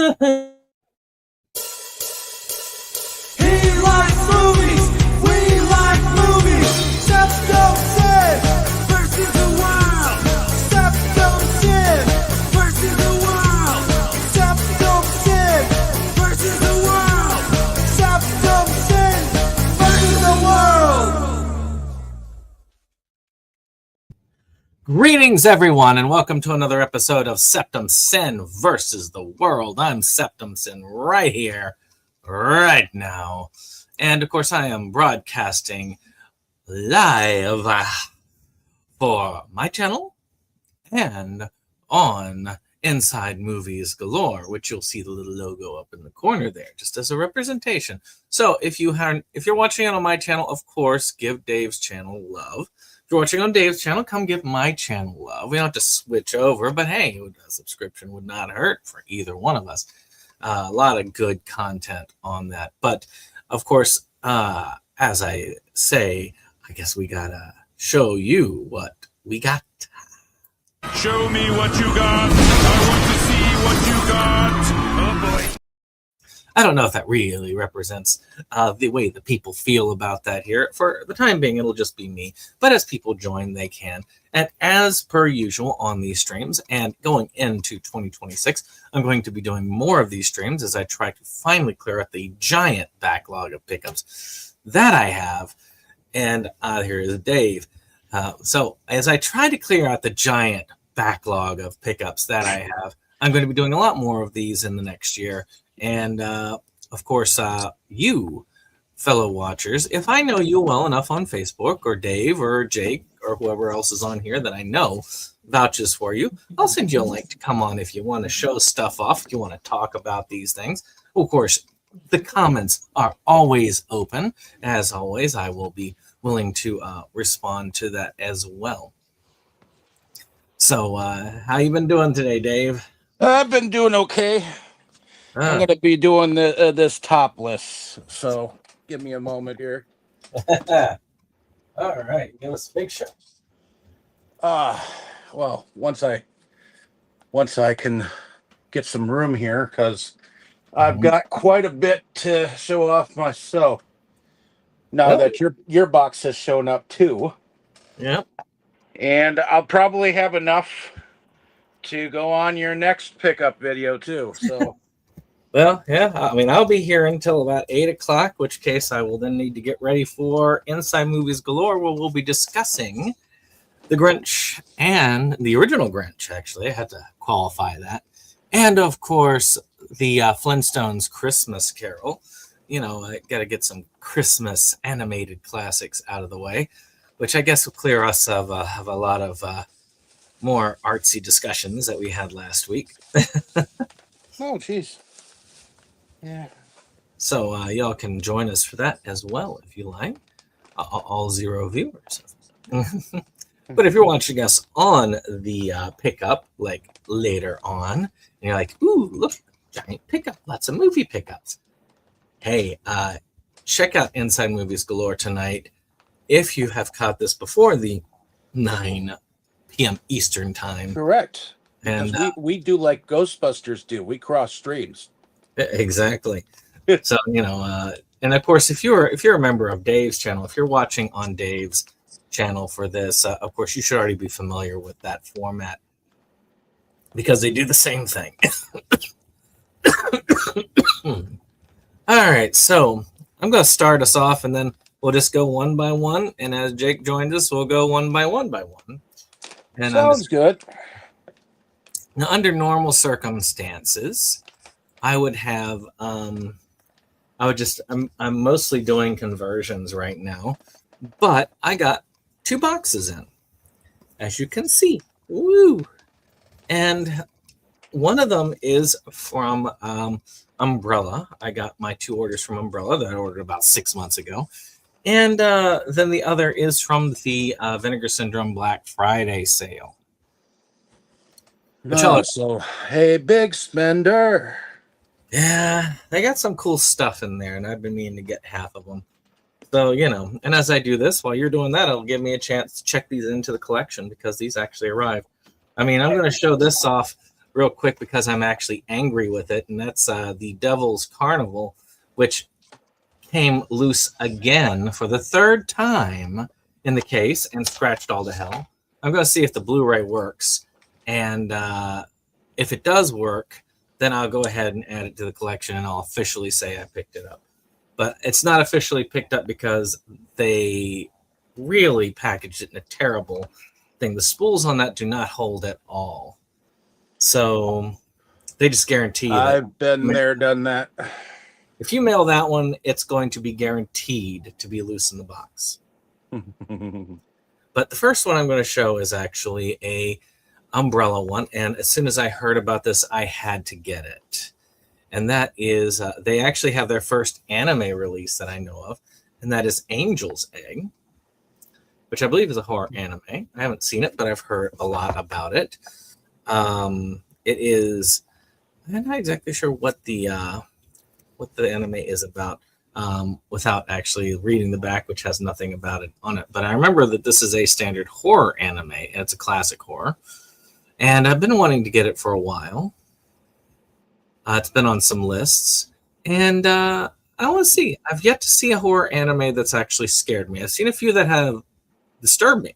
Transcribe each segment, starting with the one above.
likes movies, we like movies. SeptumSin versus the world. SeptumSin versus the world. SeptumSin versus the world. SeptumSin versus the world. Greetings, everyone, and welcome to another episode of SeptumSin versus the world. I'm SeptumSin right here, right now. And, of course, I am broadcasting live for my channel and on Inside Movies Galore, which you'll see the little logo up in the corner there, just as a representation. So if you're watching it on my channel, of course, give Dave's channel love. If you're watching on Dave's channel, come give my channel love. We don't have to switch over, but hey, a subscription would not hurt for either one of us. A lot of good content on that. But, of course, as I say, I guess we gotta show you what we got. Show me what you got. I want to see what you got. Oh, boy. I don't know if that really represents the way the people feel about that here. For the time being, it'll just be me. But as people join, they can. And as per usual on these streams, and going into 2026, I'm going to be doing more of these streams as I try to finally clear up the giant backlog of pickups that I have. And here is Dave. So as I try to clear out the giant backlog of pickups that I have, I'm going to be doing a lot more of these in the next year. And, of course, you, fellow watchers, if I know you well enough on Facebook, or Dave, or Jake, or whoever else is on here that I know vouches for you, I'll send you a link to come on if you want to show stuff off, if you want to talk about these things. Of course, the comments are always open. As always, I will be willing to respond to that as well. So, how you been doing today, Dave? I've been doing okay. I'm going to be doing this topless, so give me a moment here. All right, give us a picture. Well, once I can get some room here, because I've got quite a bit to show off myself. Now that your box has shown up too. Yep. And I'll probably have enough to go on your next pickup video too. So. Well, yeah, I mean, I'll be here until about 8 o'clock, which case I will then need to get ready for Inside Movies Galore, where we'll be discussing The Grinch and the original Grinch, actually. I had to qualify that. And, of course, the Flintstones Christmas Carol. You know, I got to get some Christmas animated classics out of the way, which I guess will clear us of a lot of more artsy discussions that we had last week. Oh, jeez. Yeah. So y'all can join us for that as well if you like. All 0 viewers. But if you're watching us on the pickup, like later on, and you're like, ooh, look, giant pickup, lots of movie pickups. Hey, check out Inside Movies Galore tonight if you have caught this before the 9 p.m. Eastern time. Correct. And we do like Ghostbusters do. We cross streams. Exactly. So, you know, and of course, if you're a member of Dave's channel, if you're watching on Dave's channel for this, of course, you should already be familiar with that format because they do the same thing. All right, so I'm going to start us off, and then we'll just go one by one. And as Jake joins us, we'll go one by one by one. And sounds good. Now, under normal circumstances, I would have, I'm mostly doing conversions right now, but I got 2 boxes in, as you can see. Woo! And one of them is from Umbrella. I got my 2 orders from Umbrella that I ordered about 6 months ago. And then the other is from the Vinegar Syndrome Black Friday sale. So, hey, big spender. Yeah, they got some cool stuff in there, and I've been meaning to get half of them. So, you know, and as I do this, while you're doing that, it'll give me a chance to check these into the collection because these actually arrived. I mean, I'm going to show this off real quick because I'm actually angry with it, and that's the Devil's Carnival, which came loose again for the third time in the case and scratched all to hell. I'm going to see if the Blu-ray works, and if it does work, then I'll go ahead and add it to the collection, and I'll officially say I picked it up. But it's not officially picked up because they really packaged it in a terrible thing. The spools on that do not hold at all. So they just guarantee you that I've been there, done that. if you mail that one, it's going to be guaranteed to be loose in the box. But the first one I'm going to show is actually a umbrella one. And as soon as I heard about this, I had to get it. And that is, they actually have their first anime release that I know of. And that is Angel's Egg, which I believe is a horror anime. I haven't seen it, but I've heard a lot about it. It is, I'm not exactly sure what the anime is about without actually reading the back, which has nothing about it on it. But I remember that this is a standard horror anime, and it's a classic horror. And I've been wanting to get it for a while. It's been on some lists. And I want to see. I've yet to see a horror anime that's actually scared me. I've seen a few that have disturbed me.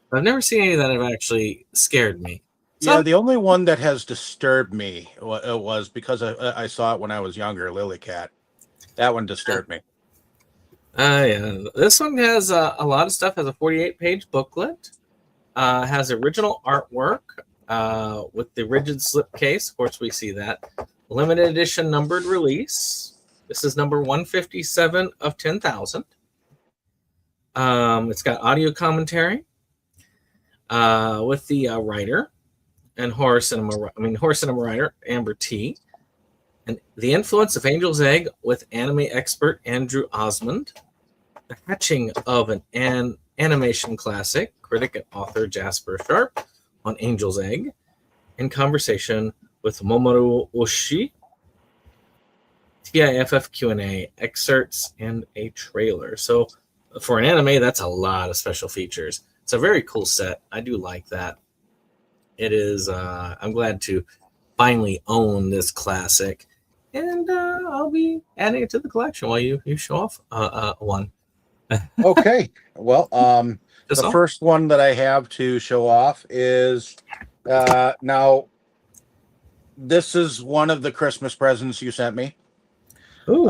But I've never seen any that have actually scared me. So, Yeah, the only one that has disturbed me was because I saw it when I was younger, Lily Cat. That one disturbed me. Yeah. This one has a lot of stuff. Has a 48-page booklet. Has original artwork with the rigid slipcase. Of course, we see that. Limited edition numbered release. This is number 157 of 10,000. It's got audio commentary with the writer and horror cinema writer Amber T. And the influence of Angel's Egg with anime expert Andrew Osmond. The hatching of an animation classic, critic and author Jasper Sharp on Angel's Egg, in conversation with Momoru Oshii, TIFF Q&A, excerpts, and a trailer. So for an anime, that's a lot of special features. It's a very cool set. I do like that. It is, I'm glad to finally own this classic, and I'll be adding it to the collection while you show off one. Okay. Well, the first one that I have to show off is now this is one of the Christmas presents you sent me. Ooh.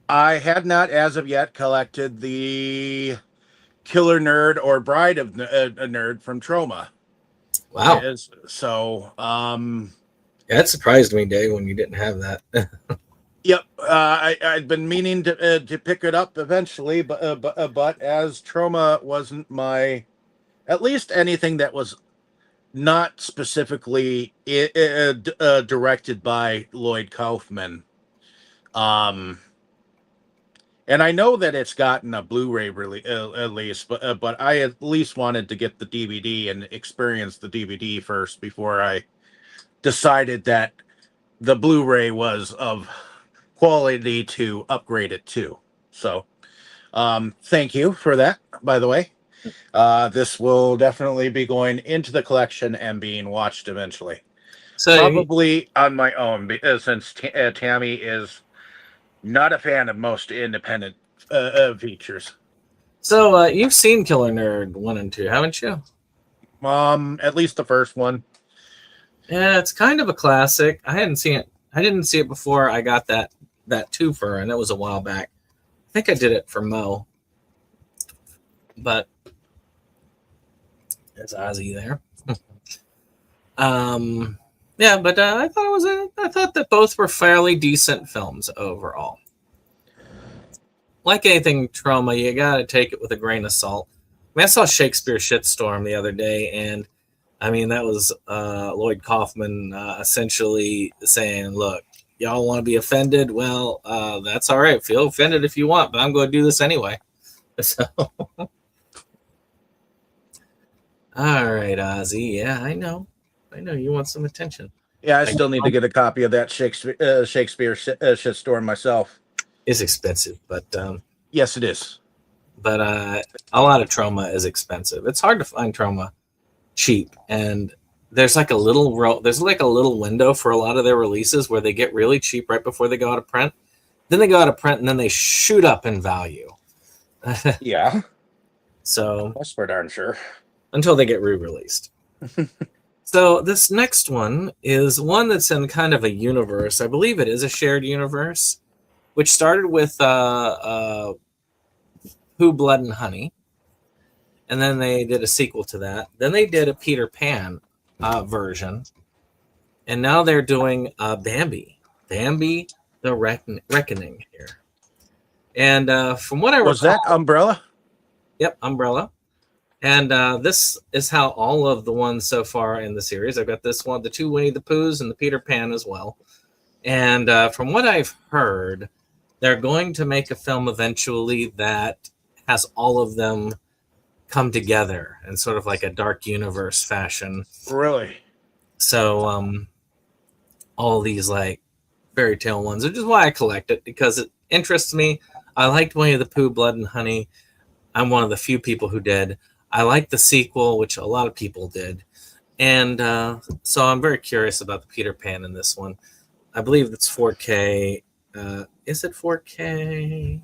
I had not as of yet collected the Killer Nerd or Bride of a Nerd from Troma. Wow. So that surprised me, Dave, when you didn't have that. Yep, I'd been meaning to pick it up eventually, but as Troma wasn't my, at least anything that was not specifically directed by Lloyd Kaufman, and I know that it's gotten a Blu-ray release, but I at least wanted to get the DVD and experience the DVD first before I decided that the Blu-ray was of quality to upgrade it to. So thank you for that, by the way. This will definitely be going into the collection and being watched eventually. So probably on my own, since Tammy is not a fan of most independent features. So you've seen Killer Nerd 1 and 2, haven't you? At least the first one. Yeah, it's kind of a classic. I hadn't seen it. I didn't see it before I got that twofer, and that was a while back. I think I did it for Mo, but there's Ozzy there. Yeah, but I thought that both were fairly decent films overall. Like anything Troma, you gotta take it with a grain of salt. I mean, I saw Shakespeare Shitstorm the other day, and I mean that was Lloyd Kaufman essentially saying, "Look, y'all want to be offended? Well, that's all right. Feel offended if you want, but I'm going to do this anyway." So, all right, Ozzy. Yeah, I know you want some attention. Yeah, I still need to get a copy of that Shakespeare Shitstorm myself. It's expensive, but yes, it is. But a lot of Troma is expensive. It's hard to find Troma cheap, and there's like a little window for a lot of their releases where they get really cheap right before they go out of print. Then they go out of print and then they shoot up in value. Yeah, So that's for darn sure. until they get re-released. So this next one is one that's in kind of a universe. I believe it is a shared universe, which started with Who, Blood, and Honey. And then they did a sequel to that. Then they did a Peter Pan version. And now they're doing Bambi. Bambi, the Reckoning here. And from what I recall... Was that Umbrella? Yep, Umbrella. And this is how all of the ones so far in the series. I've got this one, the two Winnie the Poohs, and the Peter Pan as well. And from what I've heard, they're going to make a film eventually that has all of them come together in sort of like a dark universe fashion. Really? So all these like fairy tale ones, which is why I collect it, because it interests me. I liked Winnie the Pooh, Blood and Honey. I'm one of the few people who did. I like the sequel, which a lot of people did. And so I'm very curious about the Peter Pan in this one. I believe it's 4K. Is it 4K?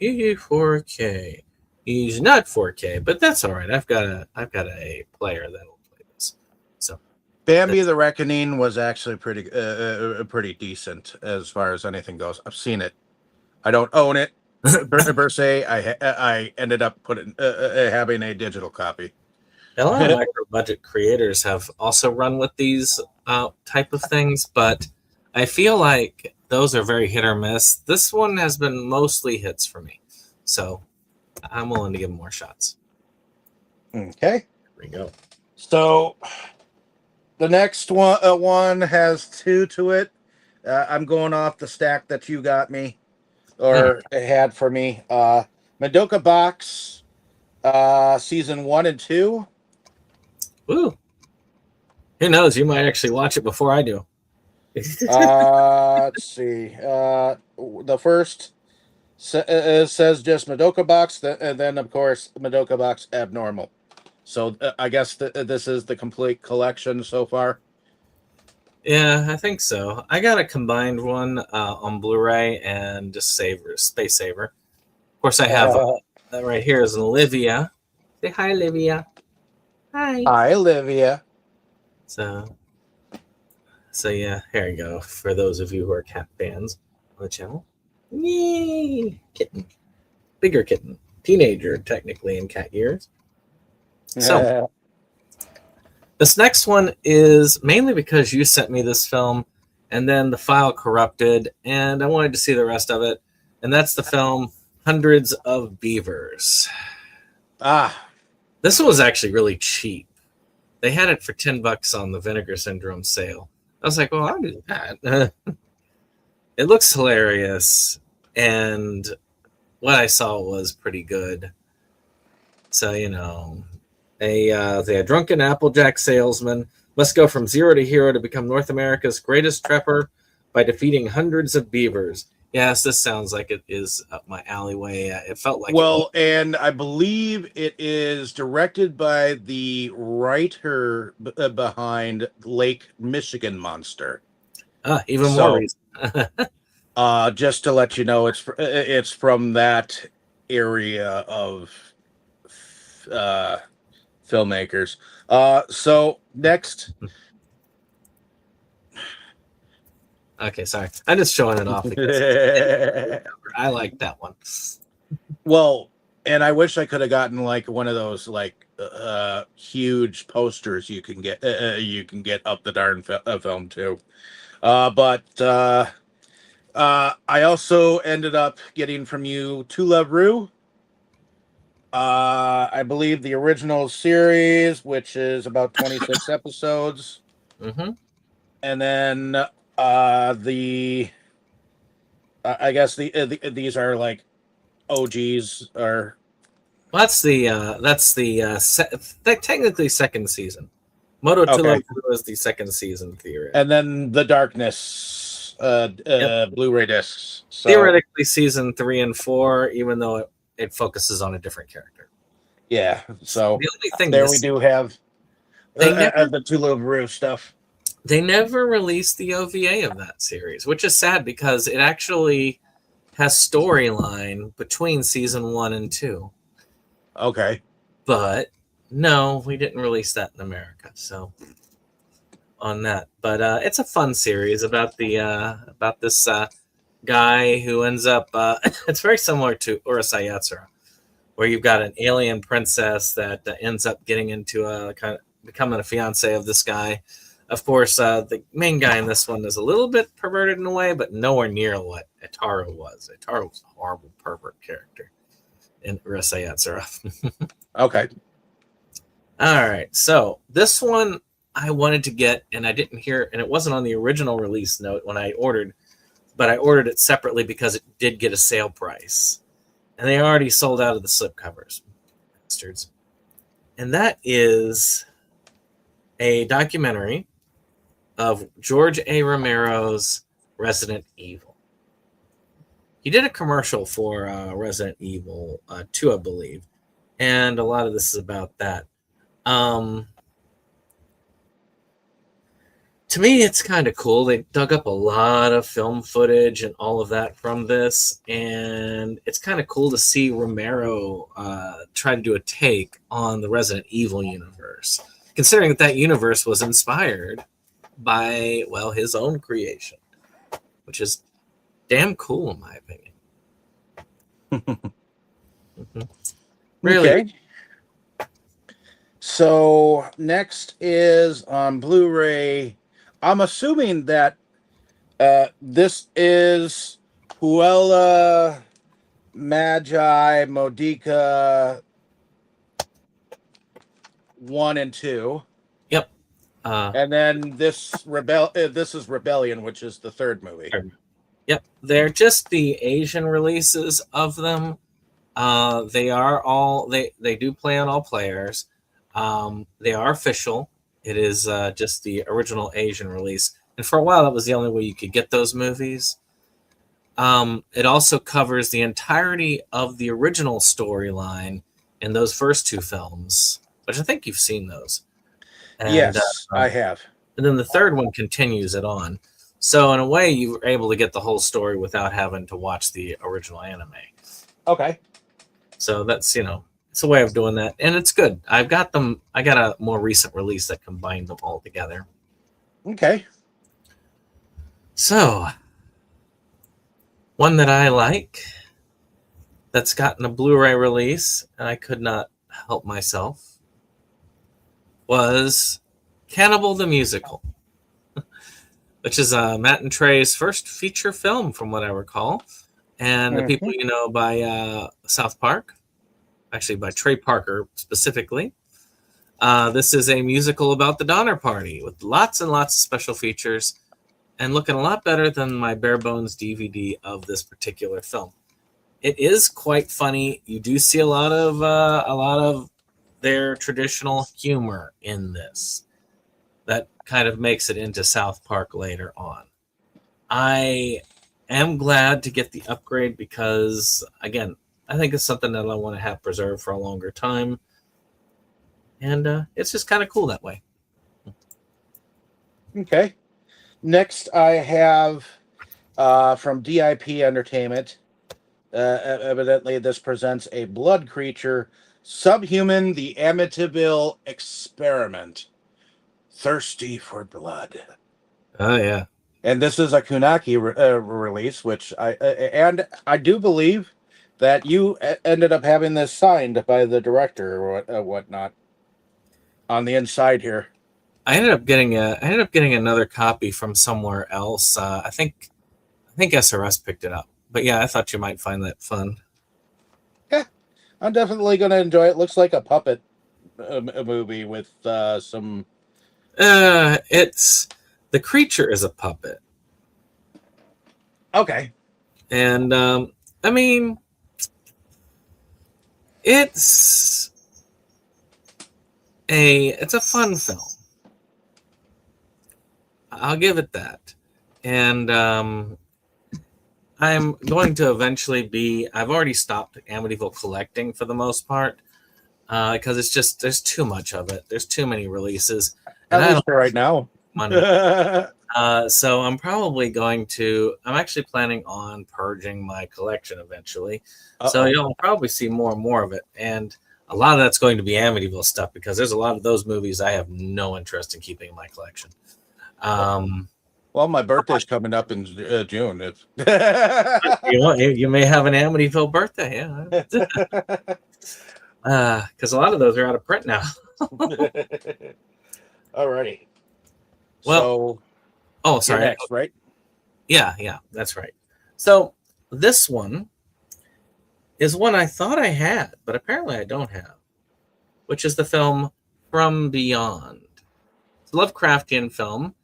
4K. He's not 4K, but that's all right. I've got a player that'll play this. So Bambi the Reckoning was actually pretty decent as far as anything goes. I've seen it. I don't own it per se. I ended up having a digital copy. A lot of micro budget creators have also run with these type of things, but I feel like those are very hit or miss. This one has been mostly hits for me, so I'm willing to give them more shots. Okay. There we go. So the next one has two to it. I'm going off the stack that you got me, or had for me. Madoka Box, season 1 and 2. Woo! Who knows? You might actually watch it before I do. Let's see. The first says just Madoka Box, and then of course Madoka Box Abnormal. So I guess this is the complete collection so far. Yeah, I think so. I got a combined one on Blu-ray and just Space Saver. Of course, I have that right here is an Olivia. Say hi, Olivia. Hi. Hi, Olivia. So yeah, here you go. For those of you who are cat fans on the channel. Yay! Kitten. Bigger kitten. Teenager, technically, in cat years. So, this next one is mainly because you sent me this film, and then the file corrupted, and I wanted to see the rest of it. And that's the film Hundreds of Beavers. This one was actually really cheap. They had it for $10 on the Vinegar Syndrome sale. I was like, well, I'll do that. It looks hilarious, and what I saw was pretty good. So, you know, a drunken Applejack salesman must go from zero to hero to become North America's greatest trapper by defeating hundreds of beavers. Yes, this sounds like it is up my alleyway. It felt like and I believe it is directed by the writer behind Lake Michigan Monster. Even more reason. Just to let you know, it's from that area of filmmakers. So next. Okay, sorry. I'm just showing it off because I like that one. Well, and I wish I could have gotten like one of those like huge posters you can get up the darn film too. But I also ended up getting from you To Love Rue. I believe the original series, which is about 26 episodes. Mm-hmm. And then I guess these are like OGs or. Well, that's technically second season. Moto to Love Rue is the second season theory. And then The Darkness Blu-ray discs. So, theoretically season 3 and 4, even though it focuses on a different character. Yeah. So the only thing there we do have They never The Toulouse stuff. they never released the OVA of that series, which is sad because it actually has storyline between season 1 and 2. Okay. But no, we didn't release that in America. So on that, but it's a fun series about this guy who ends up. It's very similar to Urusei Yatsura, where you've got an alien princess that ends up getting into a kind of becoming a fiance of this guy. Of course, the main guy in this one is a little bit perverted in a way, but nowhere near what Itaru was. Itaru was a horrible pervert character in Urusei Yatsura. Okay. All right, so this one I wanted to get, and I didn't hear, and it wasn't on the original release note when I ordered, but I ordered it separately because it did get a sale price, and they already sold out of the slipcovers, bastards. And that is a documentary of George A. Romero's Resident Evil. He did a commercial for Resident Evil 2, I believe, and a lot of this is about that. To me, it's kind of cool. They dug up a lot of film footage and all of that from this, and it's kind of cool to see Romero try to do a take on the Resident Evil universe, considering that universe was inspired by, well, his own creation, which is damn cool in my opinion. Really. Okay. So next is on Blu-ray. I'm assuming that this is Huela Magi Modica 1 and 2. Yep. And then this is Rebellion, which is the third movie. Yep. They're just the Asian releases of them. They are all they do play on all players. They are official. It is just the original Asian release. And for a while, that was the only way you could get those movies. It also covers the entirety of the original storyline in those first 2 films, which I think you've seen those. And, yes, I have. And then the third one continues it on. So in a way, you were able to get the whole story without having to watch the original anime. Okay. So that's, it's a way of doing that, and it's good. I got a more recent release that combined them all together. Okay. So, one that I like that's gotten a Blu-ray release, and I could not help myself, was Cannibal the Musical, which is Matt and Trey's first feature film, from what I recall, and the people you know by South Park. Actually, by Trey Parker specifically. This is a musical about the Donner Party with lots and lots of special features and looking a lot better than my bare bones DVD of this particular film. It is quite funny. You do see a lot of their traditional humor in this that kind of makes it into South Park later on. I am glad to get the upgrade because, again, I think it's something that I want to have preserved for a longer time. And it's just kind of cool that way. Okay. Next, I have from DIP Entertainment. Evidently, this presents a blood creature, Subhuman, the Amityville Experiment. Thirsty for blood. Oh, yeah. And this is a Kunaki release, which I do believe that you ended up having this signed by the director or whatnot on the inside here. I ended up getting another copy from somewhere else. I think SRS picked it up. But yeah, I thought you might find that fun. Yeah, I'm definitely going to enjoy it. Looks like a puppet movie with some. It's the creature is a puppet. Okay. And I mean, it's a fun film. I'll give it that. And I'm going to eventually I've already stopped Amityville collecting for the most part. because it's just there's too much of it. There's too many releases, and At I least for right now. don't have money. So I'm probably going to. I'm actually planning on purging my collection eventually. So you'll probably see more and more of it, and a lot of that's going to be Amityville stuff because there's a lot of those movies I have no interest in keeping in my collection. Well, my birthday's coming up in June. If You may have an Amityville birthday, yeah. Because a lot of those are out of print now. Alrighty. Well, oh, sorry. Next, right? Yeah, that's right. So this one is one I thought I had, but apparently I don't have, which is the film From Beyond. It's a Lovecraftian film.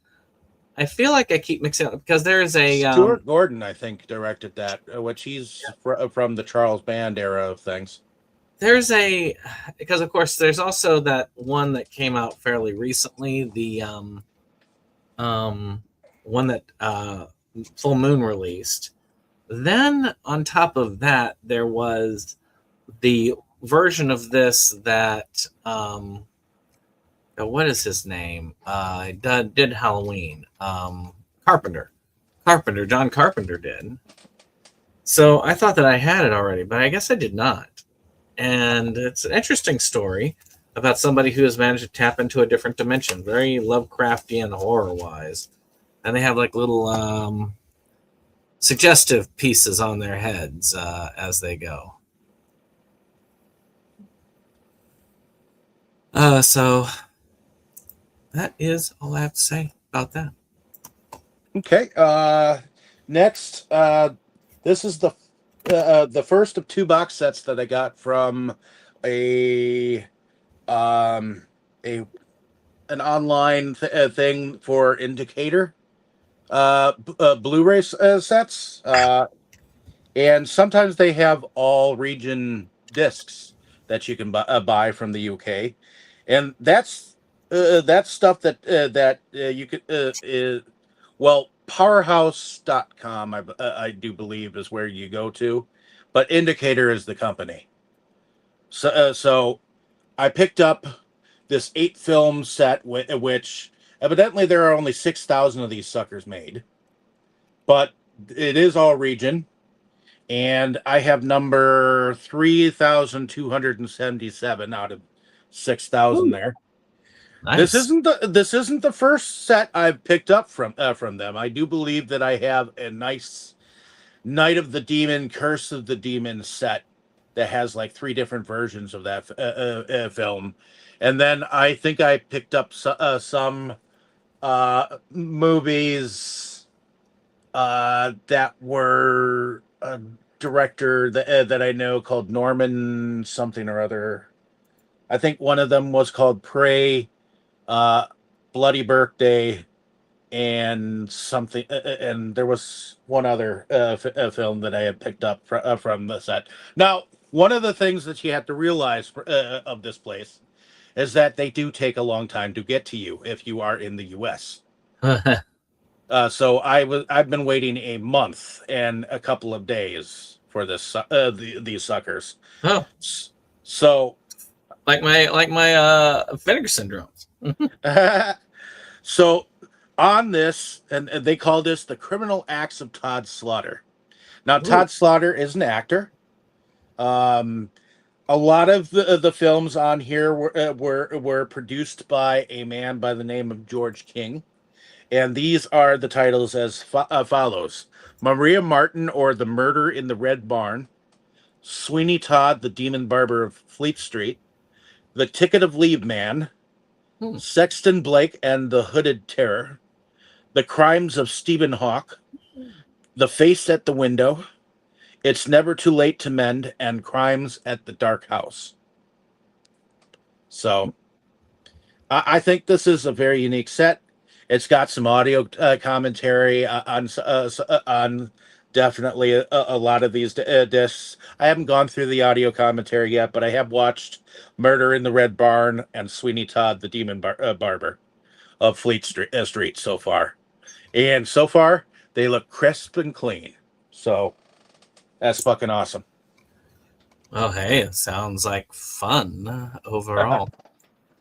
I feel like I keep mixing up because there is a Stuart Gordon, I think, directed that, which he's from the Charles Band era of things. There's because of course there's also that one that came out fairly recently, the one that Full Moon released. Then on top of that, there was the version of this that what is his name? Did Halloween? John Carpenter did. So I thought that I had it already, but I guess I did not. And it's an interesting story about somebody who has managed to tap into a different dimension, very Lovecraftian horror-wise. And they have like little suggestive pieces on their heads as they go. So that is all I have to say about that. Okay. Next, this is the first of two box sets that I got from an online thing for Indicator Blu-ray sets, and sometimes they have all region discs that you can buy from the UK, and that's stuff that you could well, powerhouse.com I do believe is where you go to, but Indicator is the company. So I picked up this 8-film set, which evidently there are only 6,000 of these suckers made, but it is all region, and I have number 3,277 out of 6,000 there. Nice. This isn't the first set I've picked up from them. I do believe that I have a nice Night of the Demon, Curse of the Demon set that has like 3 different versions of that film, and then I think I picked up some movies that were a director that I know called Norman something or other. I think one of them was called Prey, Bloody Birthday, and something, and there was one other film that I had picked up from the set. Now, one of the things that you have to realize of this place is that they do take a long time to get to you if you are in the U.S. So I've been waiting a month and a couple of days for this these suckers. Oh, so like my vinegar syndromes. So on this, and they call this the criminal acts of Todd Slaughter. Now, Todd Slaughter is an actor. A lot of the films on here were produced by a man by the name of George King, and these are the titles as follows: Maria Martin, or The Murder in the Red Barn; Sweeney Todd, the Demon Barber of Fleet Street; The Ticket of Leave Man; Sexton Blake and the Hooded Terror; The Crimes of Stephen Hawke; The Face at the Window; It's Never Too Late to Mend; and Crimes at the Dark House. So I think this is a very unique set. It's got some audio commentary on definitely a lot of these discs. I haven't gone through the audio commentary yet, but I have watched Murder in the Red Barn and Sweeney Todd, the Demon Barber of Fleet Street so far. And so far, they look crisp and clean. So that's fucking awesome. Oh, hey, it sounds like fun overall.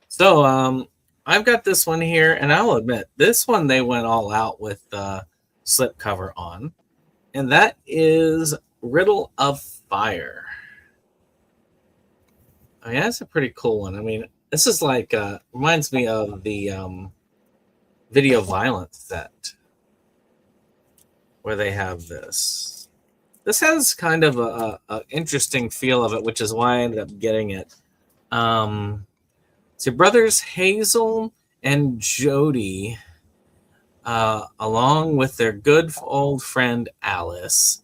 So, I've got this one here, and I'll admit, this one they went all out with the slipcover on, and that is Riddle of Fire. I mean, that's a pretty cool one. I mean, this is like, reminds me of the Video Violence set, where they have this. This has kind of a interesting feel of it, which is why I ended up getting it. So brothers Hazel and Jody, along with their good old friend Alice,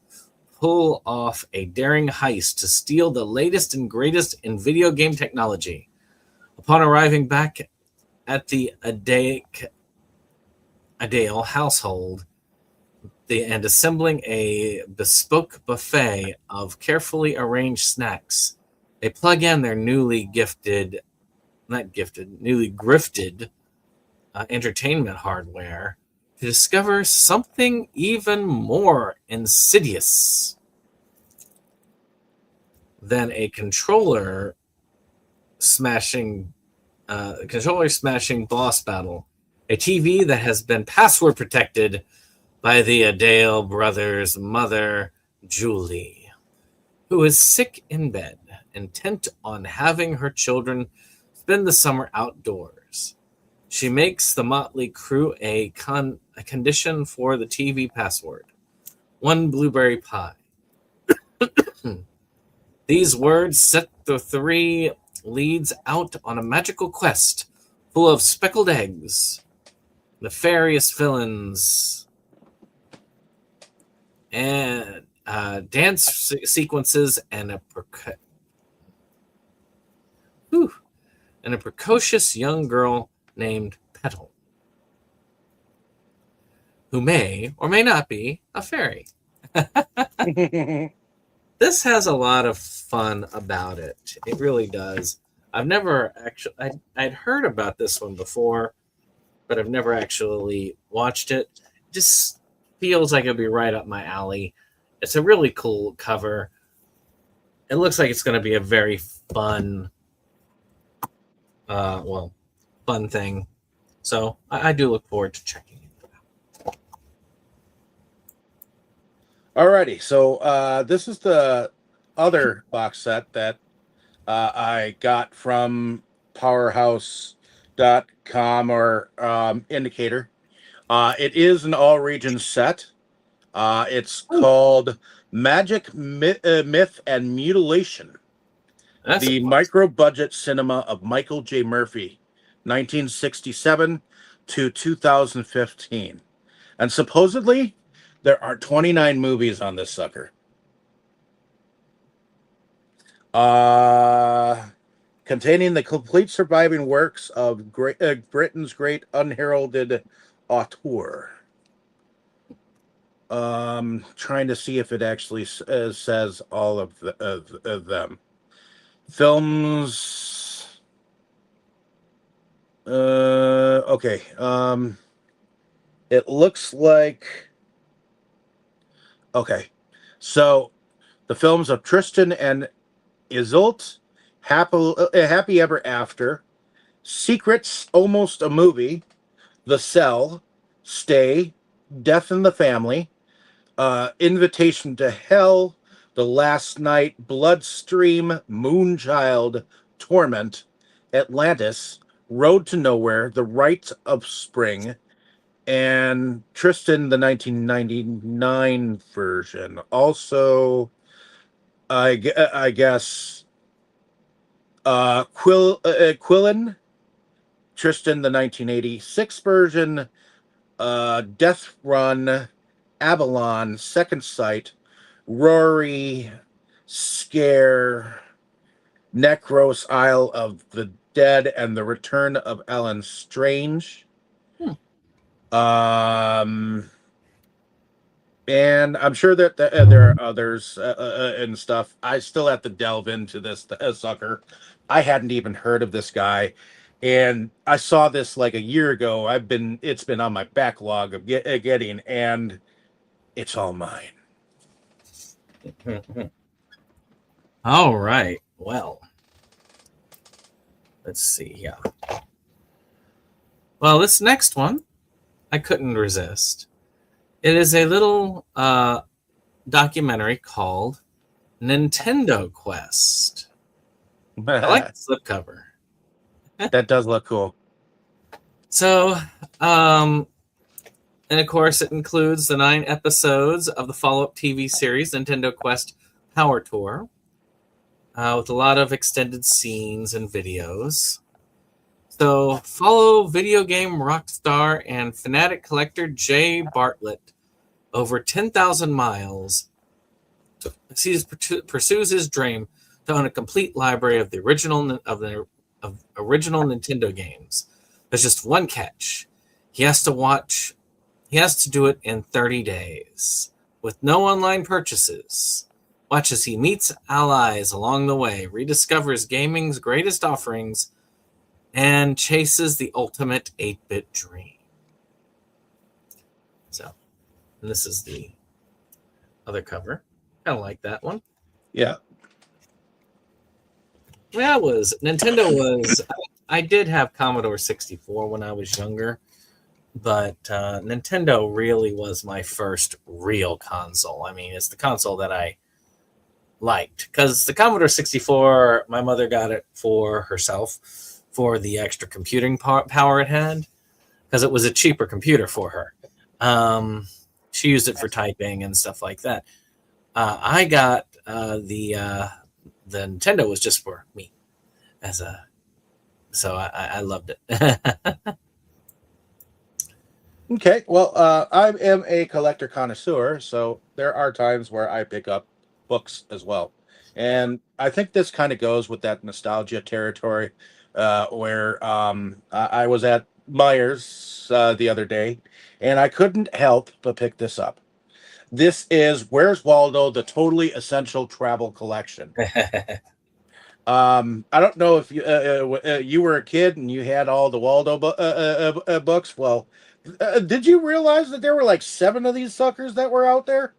pull off a daring heist to steal the latest and greatest in video game technology. Upon arriving back at the Adale household, and assembling a bespoke buffet of carefully arranged snacks, they plug in their newly grifted entertainment hardware to discover something even more insidious than a controller smashing boss battle. A TV that has been password protected by the Adale brothers' mother, Julie, who is sick in bed, intent on having her children spend the summer outdoors. She makes the motley crew a condition for the TV password: one blueberry pie. These words set the three leads out on a magical quest full of speckled eggs, nefarious villains, and dance sequences, and a precocious young girl named Petal, who may or may not be a fairy. This has a lot of fun about it. It really does. I've never actually, I'd heard about this one before, but I've never actually watched it. It just feels like it'd be right up my alley. It's a really cool cover. It looks like it's going to be a very fun, fun thing. So I do look forward to checking it out. Alrighty, so this is the other box set that I got from powerhouse.com or Indicator. It is an all-region set. It's called Magic, Myth, and Mutilation. That's The micro-budget cinema of Michael J. Murphy, 1967 to 2015. And supposedly, there are 29 movies on this sucker. Containing the complete surviving works of Britain's great unheralded auteur. Trying to see if it actually says all of them. Filmz. Okay. It looks like. Okay, so the films of Tristan and Isolde, Happy Ever After, Secrets, Almost a Movie, The Cell, Stay, Death in the Family, Invitation to Hell, The Last Night, Bloodstream, Moonchild, Torment, Atlantis, Road to Nowhere, The Rite of Spring, and Tristan, the 1999 version. Also, I guess, Quillen, Tristan, the 1986 version, Death Run, Avalon, Second Sight, Rory, Scare, Necros, Isle of the Dead, and The Return of Ellen Strange. And I'm sure that there are others and stuff. I still have to delve into this sucker. I hadn't even heard of this guy, and I saw this like a year ago. It's been on my backlog of getting, and it's all mine. All right. Well, let's see. Yeah. Well, this next one, I couldn't resist. It is a little documentary called Nintendo Quest. I like the slipcover. That does look cool. So, and of course, it includes the 9 episodes of the follow-up TV series Nintendo Quest Power Tour, with a lot of extended scenes and videos. So, follow video game rock star and fanatic collector Jay Bartlett over 10,000 miles. Pursues his dream to own a complete library of the original original Nintendo games. There's just one catch. He has to do it in 30 days with no online purchases. Watch as he meets allies along the way, rediscovers gaming's greatest offerings, and chases the ultimate 8-bit dream. So, and this is the other cover. Kind of like that one. Yeah. Nintendo was, I did have Commodore 64 when I was younger, but Nintendo really was my first real console. I mean, it's the console that I liked, because the Commodore 64, my mother got it for herself for the extra computing power it had, because it was a cheaper computer for her. She used it for typing and stuff like that. I got the Nintendo was just for me, so I loved it. Okay. Well, I am a collector connoisseur, so there are times where I pick up books as well. And I think this kind of goes with that nostalgia territory, where I was at Myers the other day, and I couldn't help but pick this up. This is Where's Waldo, the Totally Essential Travel Collection. I don't know if you were a kid and you had all the Waldo books. Well, did you realize that there were like 7 of these suckers that were out there?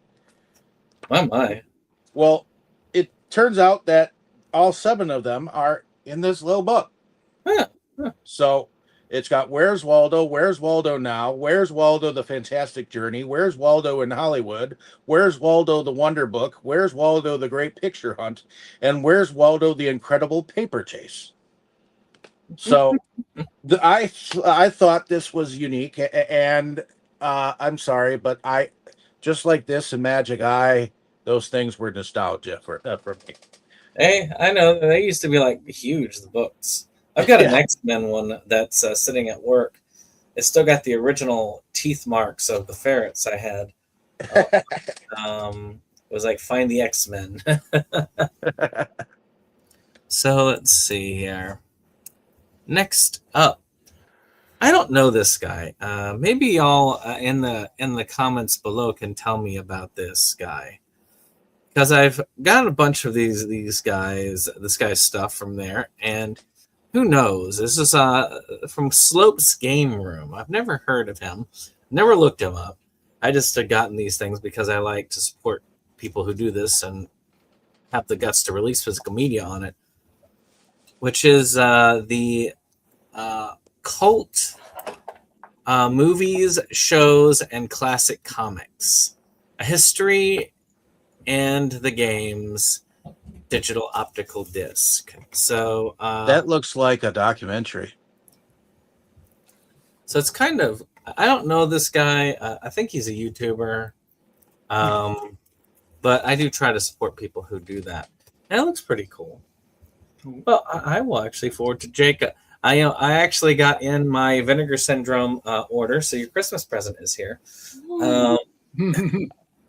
My. Well, it turns out that all 7 of them are in this little book. Huh. So it's got Where's Waldo Now, Where's Waldo the Fantastic Journey, Where's Waldo in Hollywood, Where's Waldo the Wonder Book, Where's Waldo the Great Picture Hunt, and Where's Waldo the Incredible Paper Chase. So I thought this was unique, and I'm sorry, but I just like this and Magic Eye, those things were nostalgia for me. Hey, I know they used to be like huge, the books. I've got an X-Men one that's sitting at work. It's still got the original teeth marks of the ferrets I had. It was like Find the X-Men. So let's see here. Next up, I don't know this guy. Maybe y'all in the comments below can tell me about this guy, because I've got a bunch of this guy's stuff from there, and who knows? This is from Slope's Game Room. I've never heard of him, never looked him up. I just have gotten these things because I like to support people who do this and have the guts to release physical media on it, which is the cult movies, shows, and classic comics, a history and the games digital optical disc. So that looks like a documentary. So it's kind of, I don't know this guy. I think he's a YouTuber, but I do try to support people who do that. And it looks pretty cool. Well, I will actually forward to Jacob. I actually got in my Vinegar Syndrome order, so your Christmas present is here. So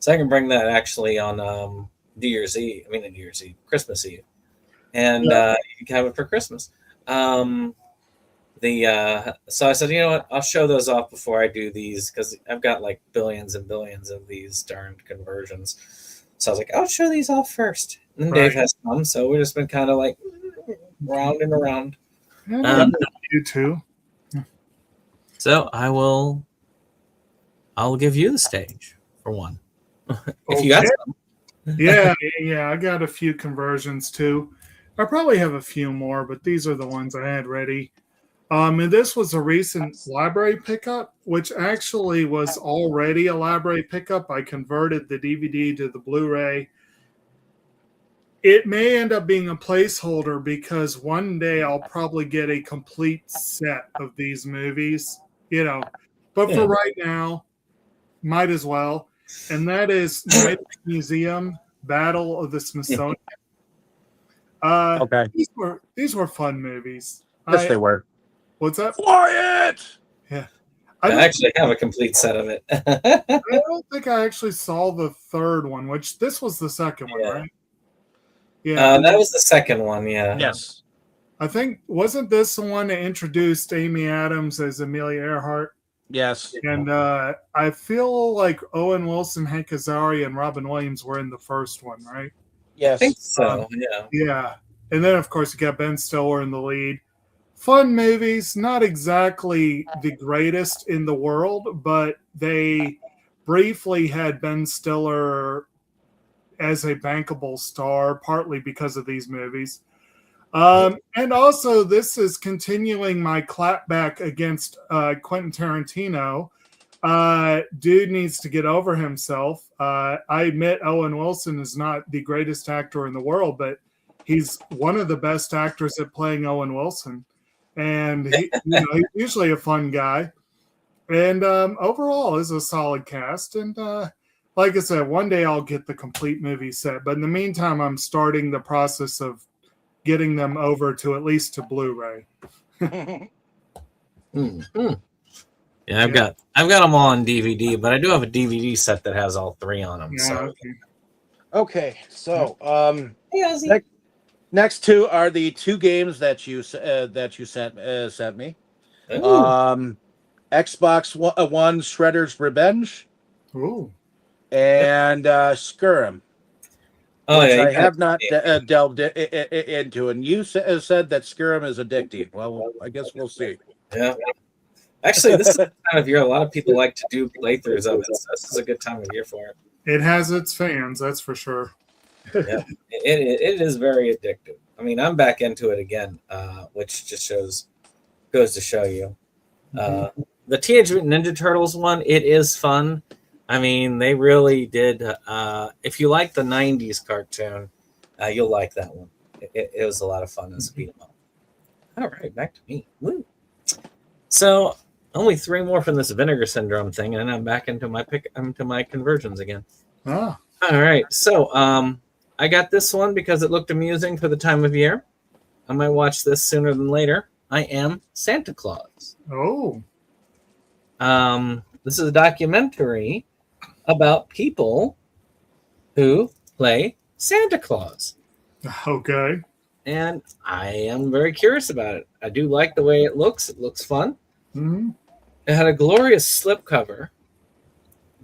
I can bring that actually on Christmas Eve, and you can have it for Christmas. So I said, you know what, I'll show those off before I do these, because I've got like billions and billions of these darned conversions. So I was like, I'll show these off first. And then Dave has some, so we've just been kind of like round and around. You too. So I'll give you the stage for one. If you got some. Yeah, I got a few conversions too. I probably have a few more, but these are the ones I had ready. And this was a recent library pickup, which actually was already a library pickup. I converted the DVD to the Blu-ray. It may end up being a placeholder because one day I'll probably get a complete set of these movies, you know. But for Yeah. right now, might as well. And that is Night at the Museum, Battle of the Smithsonian. Okay. These were fun movies. Yes, they were. What's that? Quiet! Yeah. I don't- actually have a complete set of it. I don't think I actually saw the third one, which this was the second one, Yeah. right? Yeah. That was the second one, yeah. Yes. I think, wasn't this the one that introduced Amy Adams as Amelia Earhart? Yes. And I feel like Owen Wilson, Hank Azaria, and Robin Williams were in the first one, right? I think Yes. so, yeah. Yeah. And then, of course, you got Ben Stiller in the lead. Fun movies, not exactly the greatest in the world, but they briefly had Ben Stiller as a bankable star, partly because of these movies. And also, this is continuing my clapback against Quentin Tarantino. Dude needs to get over himself. I admit Owen Wilson is not the greatest actor in the world, but he's one of the best actors at playing Owen Wilson. And he's usually a fun guy. And overall, is a solid cast. And like I said, one day I'll get the complete movie set. But in the meantime, I'm starting the process of getting them over to at least to Blu-ray. Mm-hmm. Yeah, I've got them all on DVD, but I do have a DVD set that has all three on them. Yeah, So okay. Okay. So, hey, Ozzy. next two are the two games that you sent me. Ooh. Xbox One Shredder's Revenge Ooh. and Skyrim. Oh, which yeah, I have not delved into. And you said that Skyrim is addicting. Well, I guess we'll see. yeah. Actually, this is the time of year a lot of people like to do playthroughs of it. So this is a good time of year for it. It has its fans, that's for sure. Yeah, it is very addictive. I mean, I'm back into it again, which just goes to show you. The Teenage Mutant Ninja Turtles one, it is fun. I mean, they really did. If you like the 90s cartoon, you'll like that one. It was a lot of fun as a beat 'em up. All right, back to me. Woo. So, only three more from this Vinegar Syndrome thing, and I'm back into my conversions again. Ah, All right, so I got this one because it looked amusing for the time of year. I might watch this sooner than later. I Am Santa Claus. oh, This is a documentary about people who play Santa Claus. okay. And I am very curious about it. I do like the way it looks. It looks fun. Mhm. It had a glorious slipcover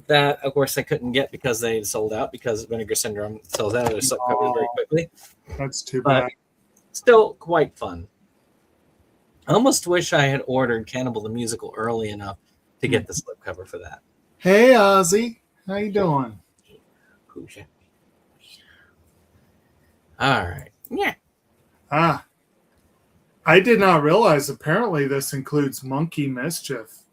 that, of course, I couldn't get because they sold out, because Vinegar Syndrome sells out of their slipcovers very quickly. That's too But bad. still quite fun. I almost wish I had ordered Cannibal the Musical early enough to get the slipcover for that. Hey, Ozzy. How you doing? All right. Yeah. Ah, I did not realize apparently this includes Monkey Mischief.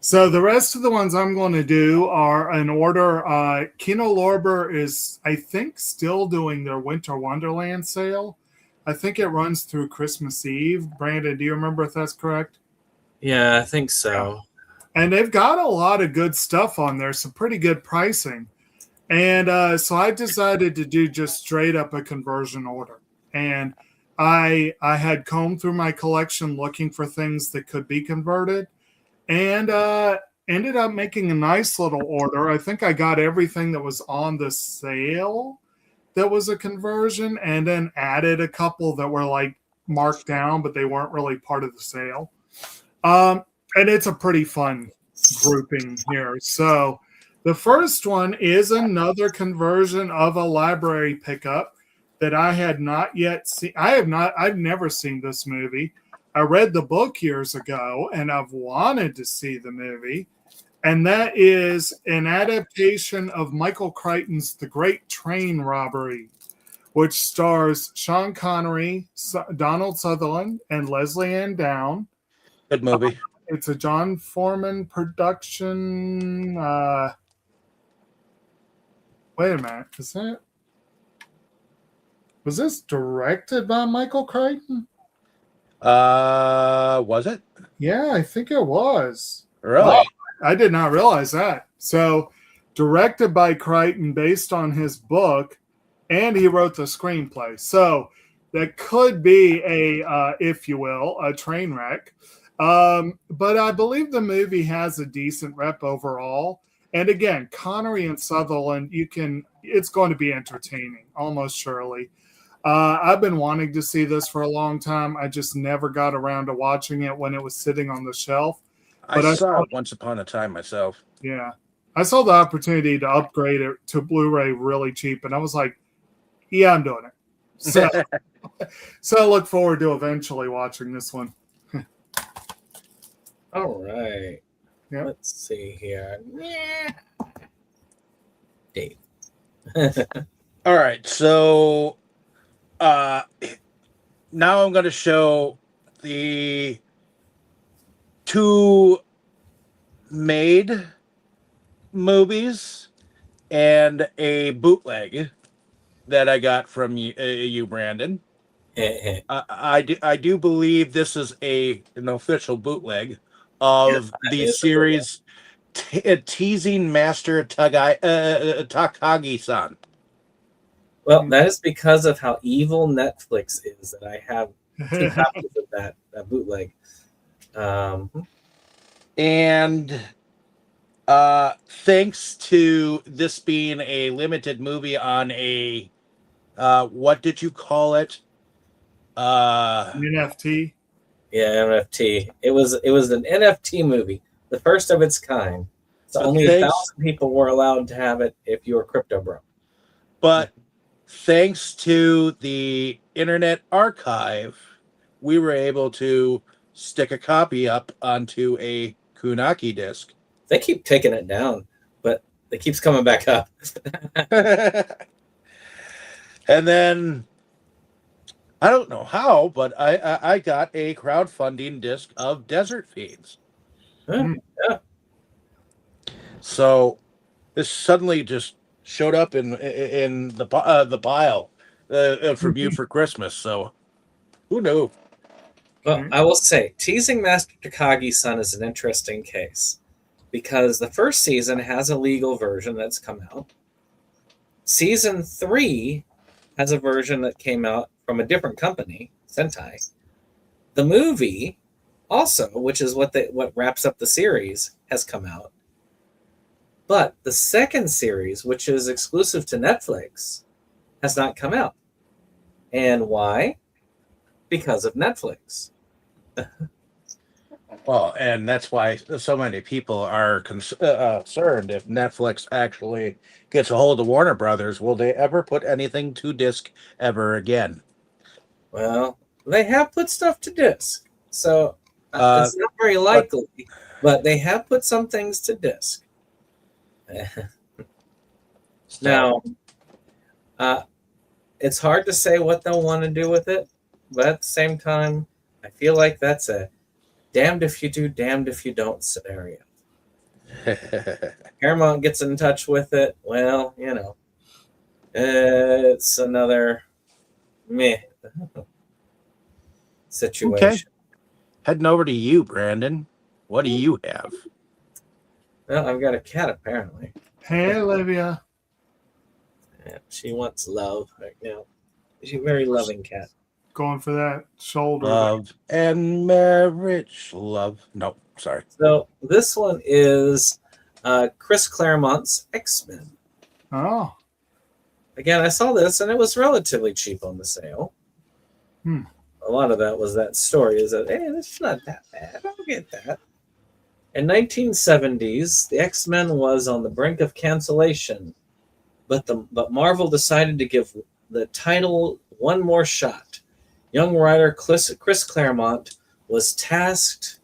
So the rest of the ones I'm going to do are in order. Kino Lorber is, I think, still doing their Winter Wonderland sale. I think it runs through Christmas Eve. Brandon, do you remember if that's correct? Yeah, I think so. And they've got a lot of good stuff on there, some pretty good pricing. And so I decided to do just straight up a conversion order. And I had combed through my collection looking for things that could be converted, and ended up making a nice little order. I think I got everything that was on the sale that was a conversion, and then added a couple that were like marked down, but they weren't really part of the sale. And it's a pretty fun grouping here. So the first one is another conversion of a library pickup that I had not yet seen. I've never seen this movie. I read the book years ago and I've wanted to see the movie. And that is an adaptation of Michael Crichton's The Great Train Robbery, which stars Sean Connery, Donald Sutherland, and Leslie Ann Down. Good movie. It's a John Foreman production. Wait a minute. Was this directed by Michael Crichton? Was it? Yeah, I think it was. Really? Wow, I did not realize that. So, directed by Crichton based on his book, and he wrote the screenplay. So, that could be if you will, a train wreck. But I believe the movie has a decent rep overall. And again, Connery and Sutherland, it's going to be entertaining, almost surely. I've been wanting to see this for a long time. I just never got around to watching it when it was sitting on the shelf. But I saw it once upon a time myself. Yeah. I saw the opportunity to upgrade it to Blu-ray really cheap, and I was like, yeah, I'm doing it. So I look forward to eventually watching this one. All right. Yeah. Let's see here. Dave. All right, so now I'm going to show the two made movies and a bootleg that I got from you Brandon. I do believe this is an official bootleg of the series Teasing Master Takagi-san. Well, that is because of how evil Netflix is that I have 2 copies of that bootleg. And thanks to this being a limited movie on a what did you call it? NFT. Yeah, NFT. It was an NFT movie, the first of its kind. So only 1,000 people were allowed to have it if you were crypto bro. But thanks to the Internet Archive, we were able to stick a copy up onto a Kunaki disc. They keep taking it down, but it keeps coming back up. And then I don't know how, but I got a crowdfunding disc of Desert Fiends. Yeah. So this suddenly just showed up in the pile from you for Christmas. So who knew? Well, I will say, Teasing Master Takagi-san is an interesting case because the first season has a legal version that's come out. Season 3 has a version that came out from a different company, Sentai. The movie, also, which is what wraps up the series, has come out. But the second series, which is exclusive to Netflix, has not come out. And why? Because of Netflix. Well, and that's why so many people are concerned if Netflix actually gets a hold of Warner Brothers. Will they ever put anything to disc ever again? Well, they have put stuff to disc. So it's not very likely, but they have put some things to disc. Now, it's hard to say what they'll want to do with it, but at the same time, I feel like that's a damned if you do, damned if you don't scenario. Paramount gets in touch with it, well, it's another meh situation. Okay. Heading over to you, Brandon. What do you have? Well, I've got a cat, apparently. Hey, Olivia. Yeah, she wants love right now. She's a very loving cat. Going for that shoulder. Love and marriage. Love. No, sorry. So this one is Chris Claremont's X-Men. Oh. Again, I saw this, and it was relatively cheap on the sale. A lot of that was that story, is that, hey, this is not that bad. I'll get that. In 1970s, the X-Men was on the brink of cancellation, but Marvel decided to give the title one more shot. Young writer Chris Claremont was tasked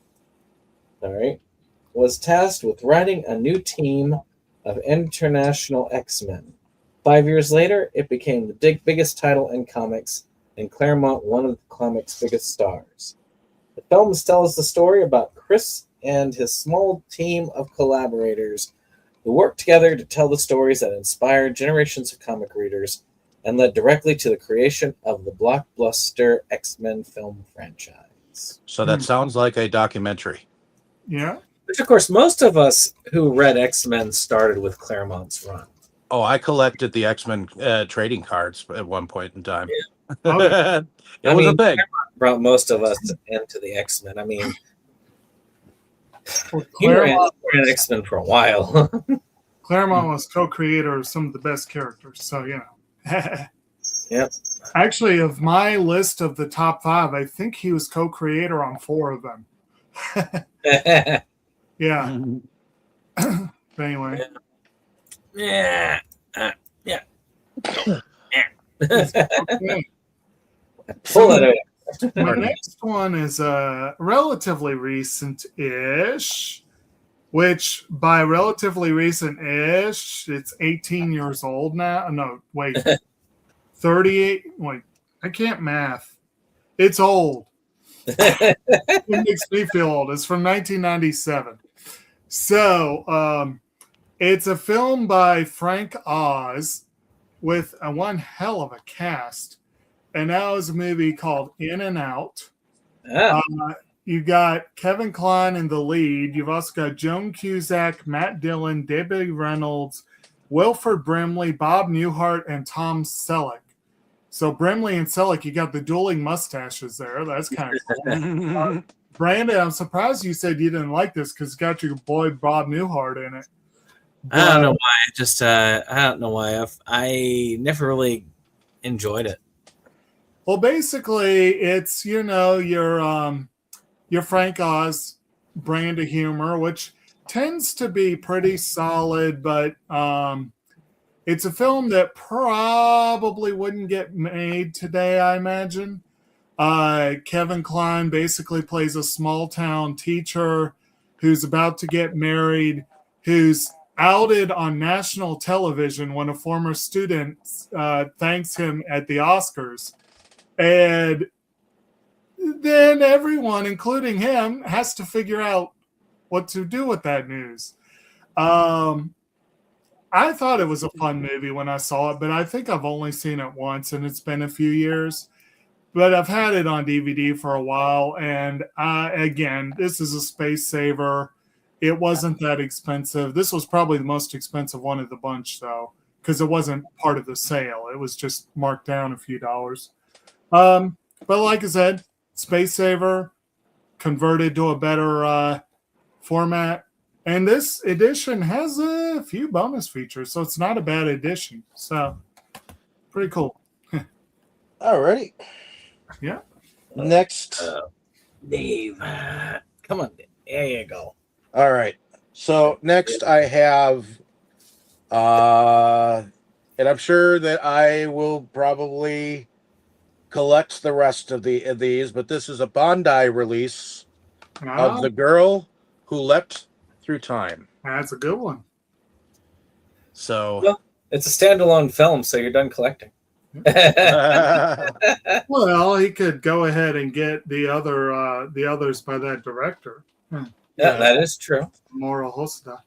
was tasked with writing a new team of international X-Men. 5 years later, it became the biggest title in comics, and Claremont one of the comics' biggest stars. The film tells the story about Chris and his small team of collaborators who worked together to tell the stories that inspired generations of comic readers and led directly to the creation of the blockbuster X-Men film franchise. So that sounds like a documentary. Yeah. Which, of course, most of us who read X-Men started with Claremont's run. Oh, I collected the X-Men trading cards at one point in time. Okay. It was a thing. Claremont brought most of us into the X-Men. I mean, Well, he ran X-Men for a while. Claremont was co-creator of some of the best characters, so you know. Yep. Actually, of my list of the top 5, I think he was co-creator on 4 of them. Yeah. But anyway, Yeah. Yeah. okay. Pull it out. My next one is relatively recent-ish, which by relatively recent-ish, it's 18 years old now. No, wait. 38. Wait, I can't math. It's old. It makes me feel old. It's from 1997. So it's a film by Frank Oz with one hell of a cast. And that was a movie called In and Out. Ah, You got Kevin Kline in the lead. You've also got Joan Cusack, Matt Dillon, Debbie Reynolds, Wilford Brimley, Bob Newhart, and Tom Selleck. So Brimley and Selleck, you got the dueling mustaches there. That's kind of cool. Brandon, I'm surprised you said you didn't like this because it's got your boy Bob Newhart in it. I don't know why. I don't know why. I never really enjoyed it. Well, basically, it's your Frank Oz brand of humor, which tends to be pretty solid, but it's a film that probably wouldn't get made today, I imagine. Kevin Kline basically plays a small town teacher who's about to get married, who's outed on national television when a former student thanks him at the Oscars. And then everyone, including him, has to figure out what to do with that news. I thought it was a fun movie when I saw it, but I think I've only seen it once, and it's been a few years. But I've had it on DVD for a while, and again, this is a space saver. It wasn't that expensive. This was probably the most expensive one of the bunch, though, because it wasn't part of the sale. It was just marked down a few dollars. But like I said, space saver, converted to a better format. And this edition has a few bonus features, so it's not a bad edition. So, pretty cool. Alrighty. Yeah. Next. Dave, come on. There you go. All right. So next I have, and I'm sure that I will probably collect the rest of these, but this is a Bondi release of The Girl Who Leapt Through Time. That's a good one. So Well, it's a standalone film, so you're done collecting. Well, he could go ahead and get the others by that director. Yeah, that is true. Moro Hosoda.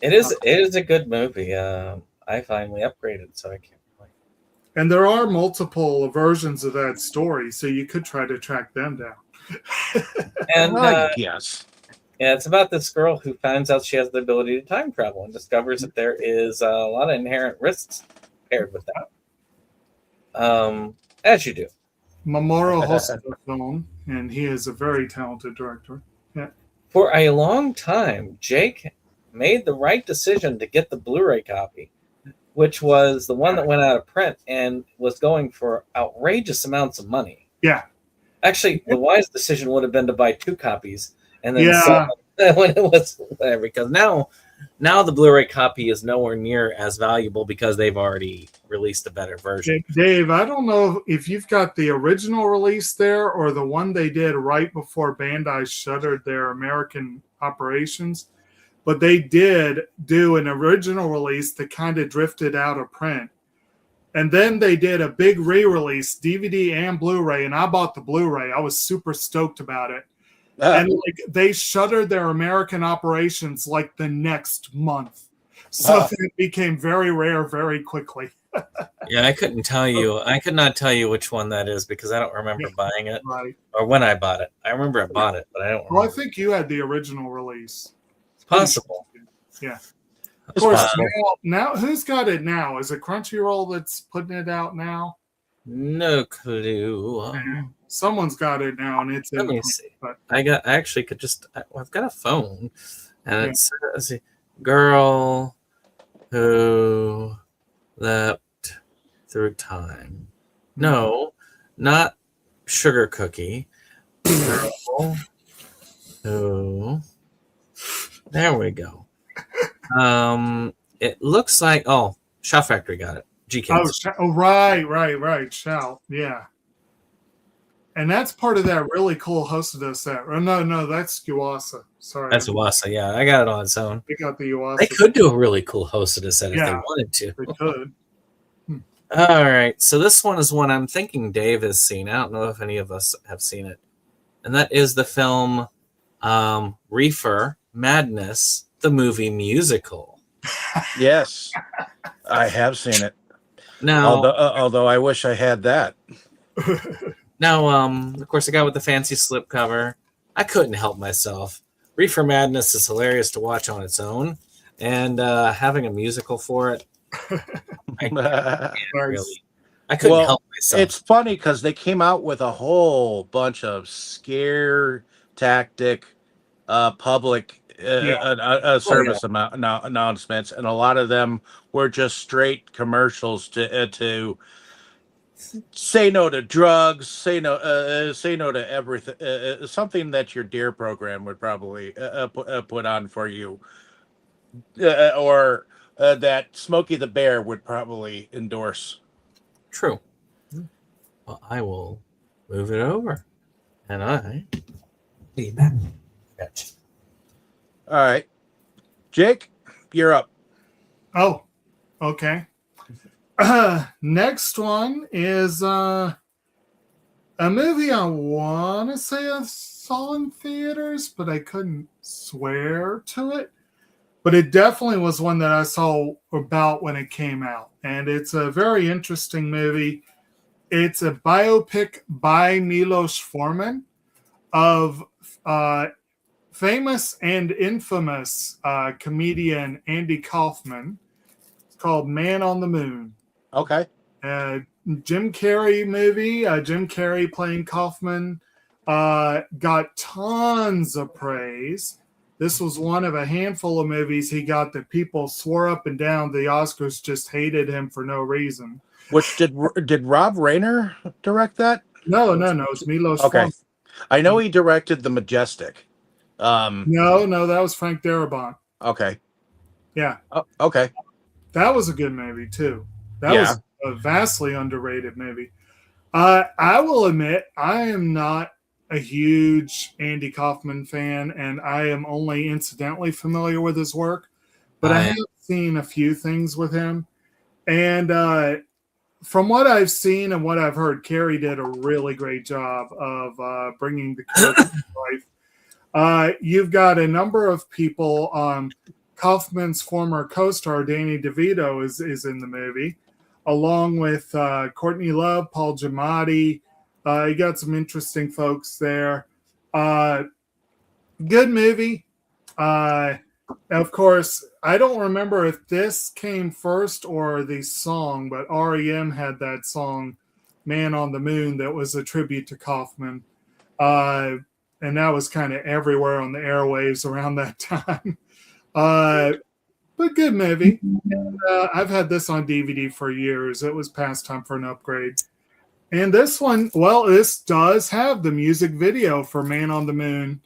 It is a good movie. I finally upgraded, so I can't complain. And there are multiple versions of that story, so you could try to track them down. And yes. yeah, it's about this girl who finds out she has the ability to time travel and discovers that there is a lot of inherent risks paired with that. As you do. Mamoru Hosoda film, and he is a very talented director. Yeah. For a long time, Jake made the right decision to get the Blu-ray copy, which was the one that went out of print and was going for outrageous amounts of money. Yeah. Actually, the wise decision would have been to buy 2 copies and then sell them when it was there, because now the Blu-ray copy is nowhere near as valuable because they've already released a better version. Dave, I don't know if you've got the original release there or the one they did right before Bandai shuttered their American operations. but they did do an original release that kind of drifted out of print. And then they did a big re-release, DVD and Blu-ray, and I bought the Blu-ray. I was super stoked about it. And like they shuttered their American operations like the next month. So it became very rare very quickly. Yeah, I couldn't tell you. I could not tell you which one that is because I don't remember buying it Right. or when I bought it. I remember I bought it, but I don't remember. Well, I think you had the original release. It's possible. Yeah. Of It's course, possible. now who's got it now? Is it Crunchyroll that's putting it out now? No clue. Someone's got it now, and it's Let me see. I actually could just. I've got a phone, and it says "Girl Who Leapt Through Time." No, not Sugar Cookie. Girl Who. There we go. It looks like Shout Factory got it. G-Kids. Right. Shout, yeah. And that's part of that really cool Hosoda set. Oh, no, that's Yuasa. Sorry. That's Uwasa, yeah. I got it on its own. They got the Yuasa. They could do a really cool Hosoda set if they Yeah. wanted to. They could. All right. So this one is one I'm thinking Dave has seen. I don't know if any of us have seen it. And that is the film Reefer Madness, the movie musical. Yes, I have seen it. Now, Although I wish I had that. of course, I got with the fancy slipcover. I couldn't help myself. Reefer Madness is hilarious to watch on its own, and having a musical for it, I couldn't help myself. It's funny because they came out with a whole bunch of scare tactic, public service announcements, and a lot of them were just straight commercials to say no to drugs, say no to everything. Something that your Deer program would probably put on for you, or that Smokey the Bear would probably endorse. True. Well, I will move it over, and I be back. Gotcha. All right, Jake, you're up. Oh, okay. Next one is a movie I want to say I saw in theaters, but I couldn't swear to it. But it definitely was one that I saw about when it came out. And it's a very interesting movie. It's a biopic by Milos Forman of famous and infamous comedian Andy Kaufman. It's called Man on the Moon. Okay. Jim Carrey movie. Jim Carrey playing Kaufman. Got tons of praise. This was one of a handful of movies he got that people swore up and down the Oscars just hated him for no reason. Which did Rob Reiner direct that? No. It's Milos Forman. I know he directed The Majestic. No, that was Frank Darabont. Okay. Yeah. Okay. That was a good movie too. That was a vastly underrated movie. I will admit I am not a huge Andy Kaufman fan, and I am only incidentally familiar with his work, but I have seen a few things with him. And from what I've seen and what I've heard, Carrey did a really great job of bringing the character to life. You've got a number of people. Kaufman's former co-star Danny DeVito is in the movie, along with Courtney Love, Paul Giamatti. You got some interesting folks there. Good movie. Of course, I don't remember if this came first or the song, but REM had that song, Man on the Moon, that was a tribute to Kaufman. And that was kind of everywhere on the airwaves around that time. But good movie. And, I've had this on DVD for years. It was past time for an upgrade. And this one, well, this does have the music video for Man on the Moon,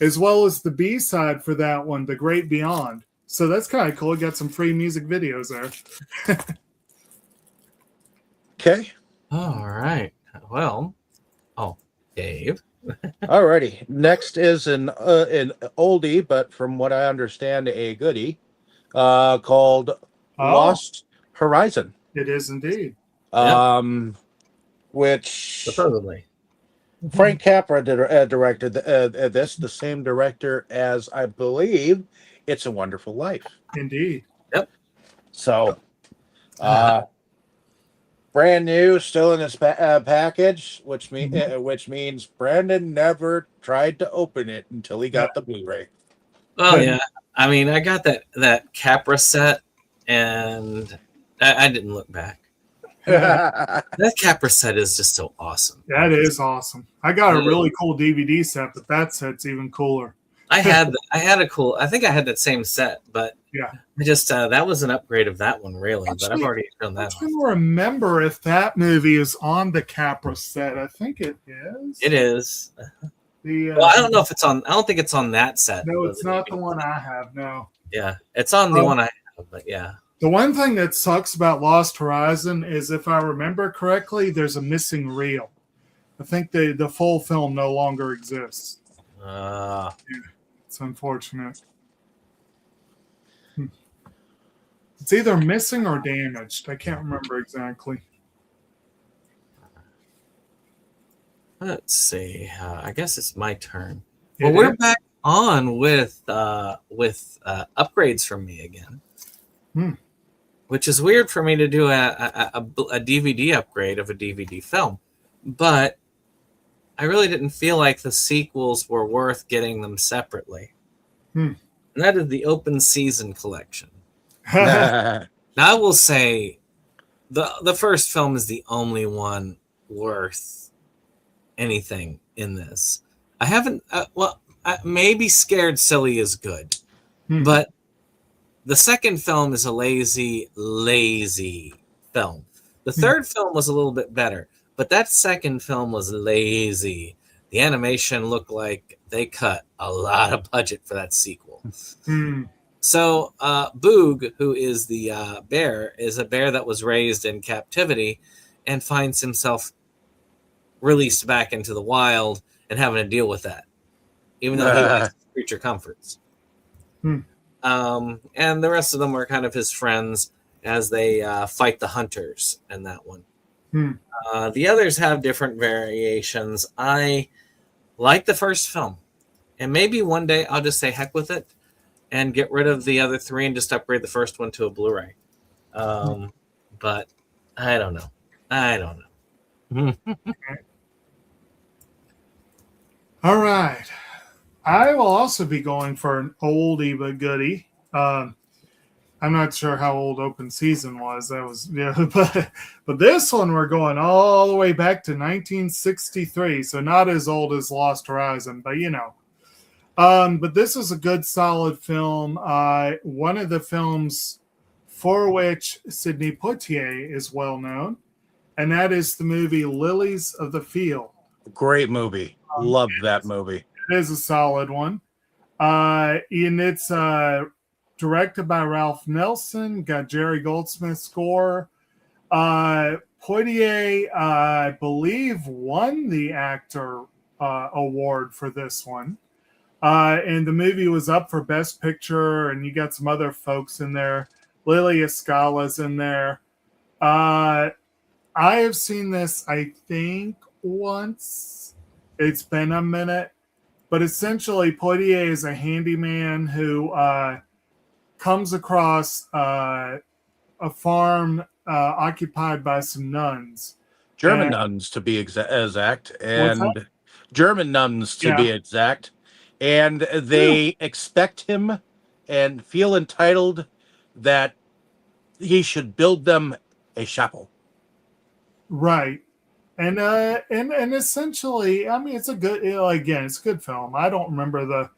as well as the B-side for that one, The Great Beyond. So that's kind of cool. Got some free music videos there. Okay. All right. Well, Dave. Alrighty. Next is an oldie, but from what I understand, a goodie, called Oh, Lost Horizon. it is indeed. Yeah, Um, which supposedly. Frank Capra directed this, the same director as I believe It's a Wonderful Life. Indeed. Yep. So, brand new, still in his package, which means Brandon never tried to open it until he got the Blu-ray. Oh yeah. I mean, I got that Capra set, and I didn't look back. That Capra set is just so awesome. That is awesome. I got a really cool DVD set, but that set's even cooler. I had a cool. I think I had that same set, but Yeah. I just that was an upgrade of that one, really. But I've Actually, already shown I'm that trying one. to remember if that movie is on the Capra set. I think it is. It is. The, Well, I don't know if it's on. I don't think it's on that set. No, of it's the not the DVD. one I have. No. Yeah, it's on the one I have, but yeah. The one thing that sucks about Lost Horizon is, if I remember correctly, there's a missing reel. I think the full film no longer exists. It's unfortunate. It's either missing or damaged. I can't remember exactly. Let's see. I guess it's my turn. It Well, we're is. back on with upgrades from me again, which is weird for me to do a DVD upgrade of a DVD film, but I really didn't feel like the sequels were worth getting them separately. And that is the Open Season collection. Now, I will say the first film is the only one worth anything in this. I haven't, maybe Scared Silly is good, but the second film is a lazy film. The third film was a little bit better, but that second film was lazy. The animation looked like they cut a lot of budget for that sequel. So Boog, who is the bear, is a bear that was raised in captivity and finds himself released back into the wild and having to deal with that, even though he likes creature comforts. And the rest of them are kind of his friends as they fight the hunters in that one. The others have different variations. I like the first film, and maybe one day I'll just say heck with it and get rid of the other three and just upgrade the first one to a Blu-ray. But I don't know. All right. I will also be going for an oldie but goodie. I'm not sure how old Open Season was. That was, yeah, but this one we're going all the way back to 1963, so not as old as Lost Horizon, but you know. But this is a good, solid film. One of the films for which Sidney Poitier is well known, and that is the movie Lilies of the Field. Great movie. Love that movie. It is a solid one. And it's directed by Ralph Nelson, got Jerry Goldsmith's score. Poitier, I believe, won the actor award for this one. And the movie was up for Best Picture, and you got some other folks in there. Lily Escala's in there. I have seen this, I think, once. It's been a minute. But essentially, Poitier is a handyman who comes across a farm occupied by some nuns. German nuns, to be exact. And German nuns, to be exact. And they expect him and feel entitled that he should build them a chapel. Right. And essentially, I mean, it's a good, again, it's a good film. I don't remember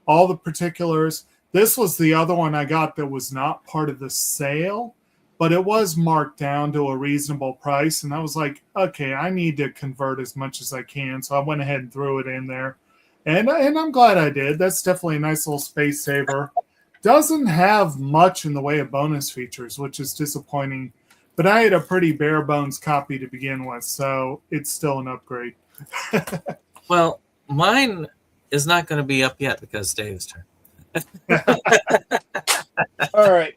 all the particulars. This was the other one I got that was not part of the sale, but it was marked down to a reasonable price. And I was like, okay, I need to convert as much as I can. So I went ahead and threw it in there. And I'm glad I did. That's definitely a nice little space saver. Doesn't have much in the way of bonus features, which is disappointing. But I had a pretty bare bones copy to begin with, so it's still an upgrade. Well, Mine is not going to be up yet because Dave's turn. All right.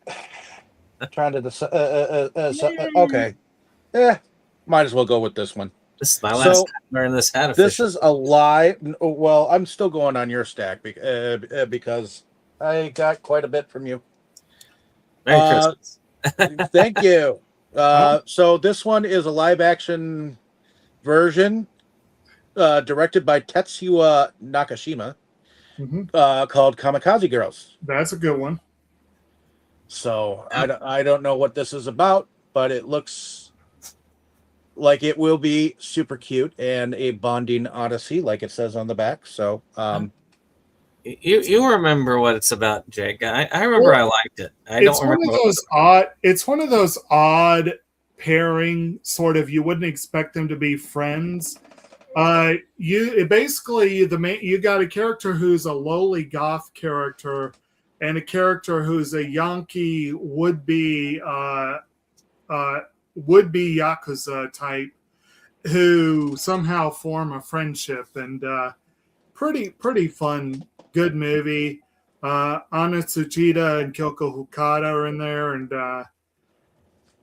Trying to decide. Okay. Might as well go with this one. This is my last time wearing this hat officially. This is a lie. Well, I'm still going on your stack because I got quite a bit from you. Merry Christmas. Thank you. So this one is a live action version directed by Tetsuya Nakashima called Kamikaze Girls. That's a good one. So I don't know what this is about, but it looks like it will be super cute and a bonding odyssey, like it says on the back. So you remember what it's about, Jake? I remember I liked it. It's one of those odd pairing, sort of. You wouldn't expect them to be friends. You got a character who's a lowly goth character and a character who's a Yankee would-be Yakuza type who somehow form a friendship, and pretty fun, good movie. Anna Tsuchida and Kyoko Hukata are in there, and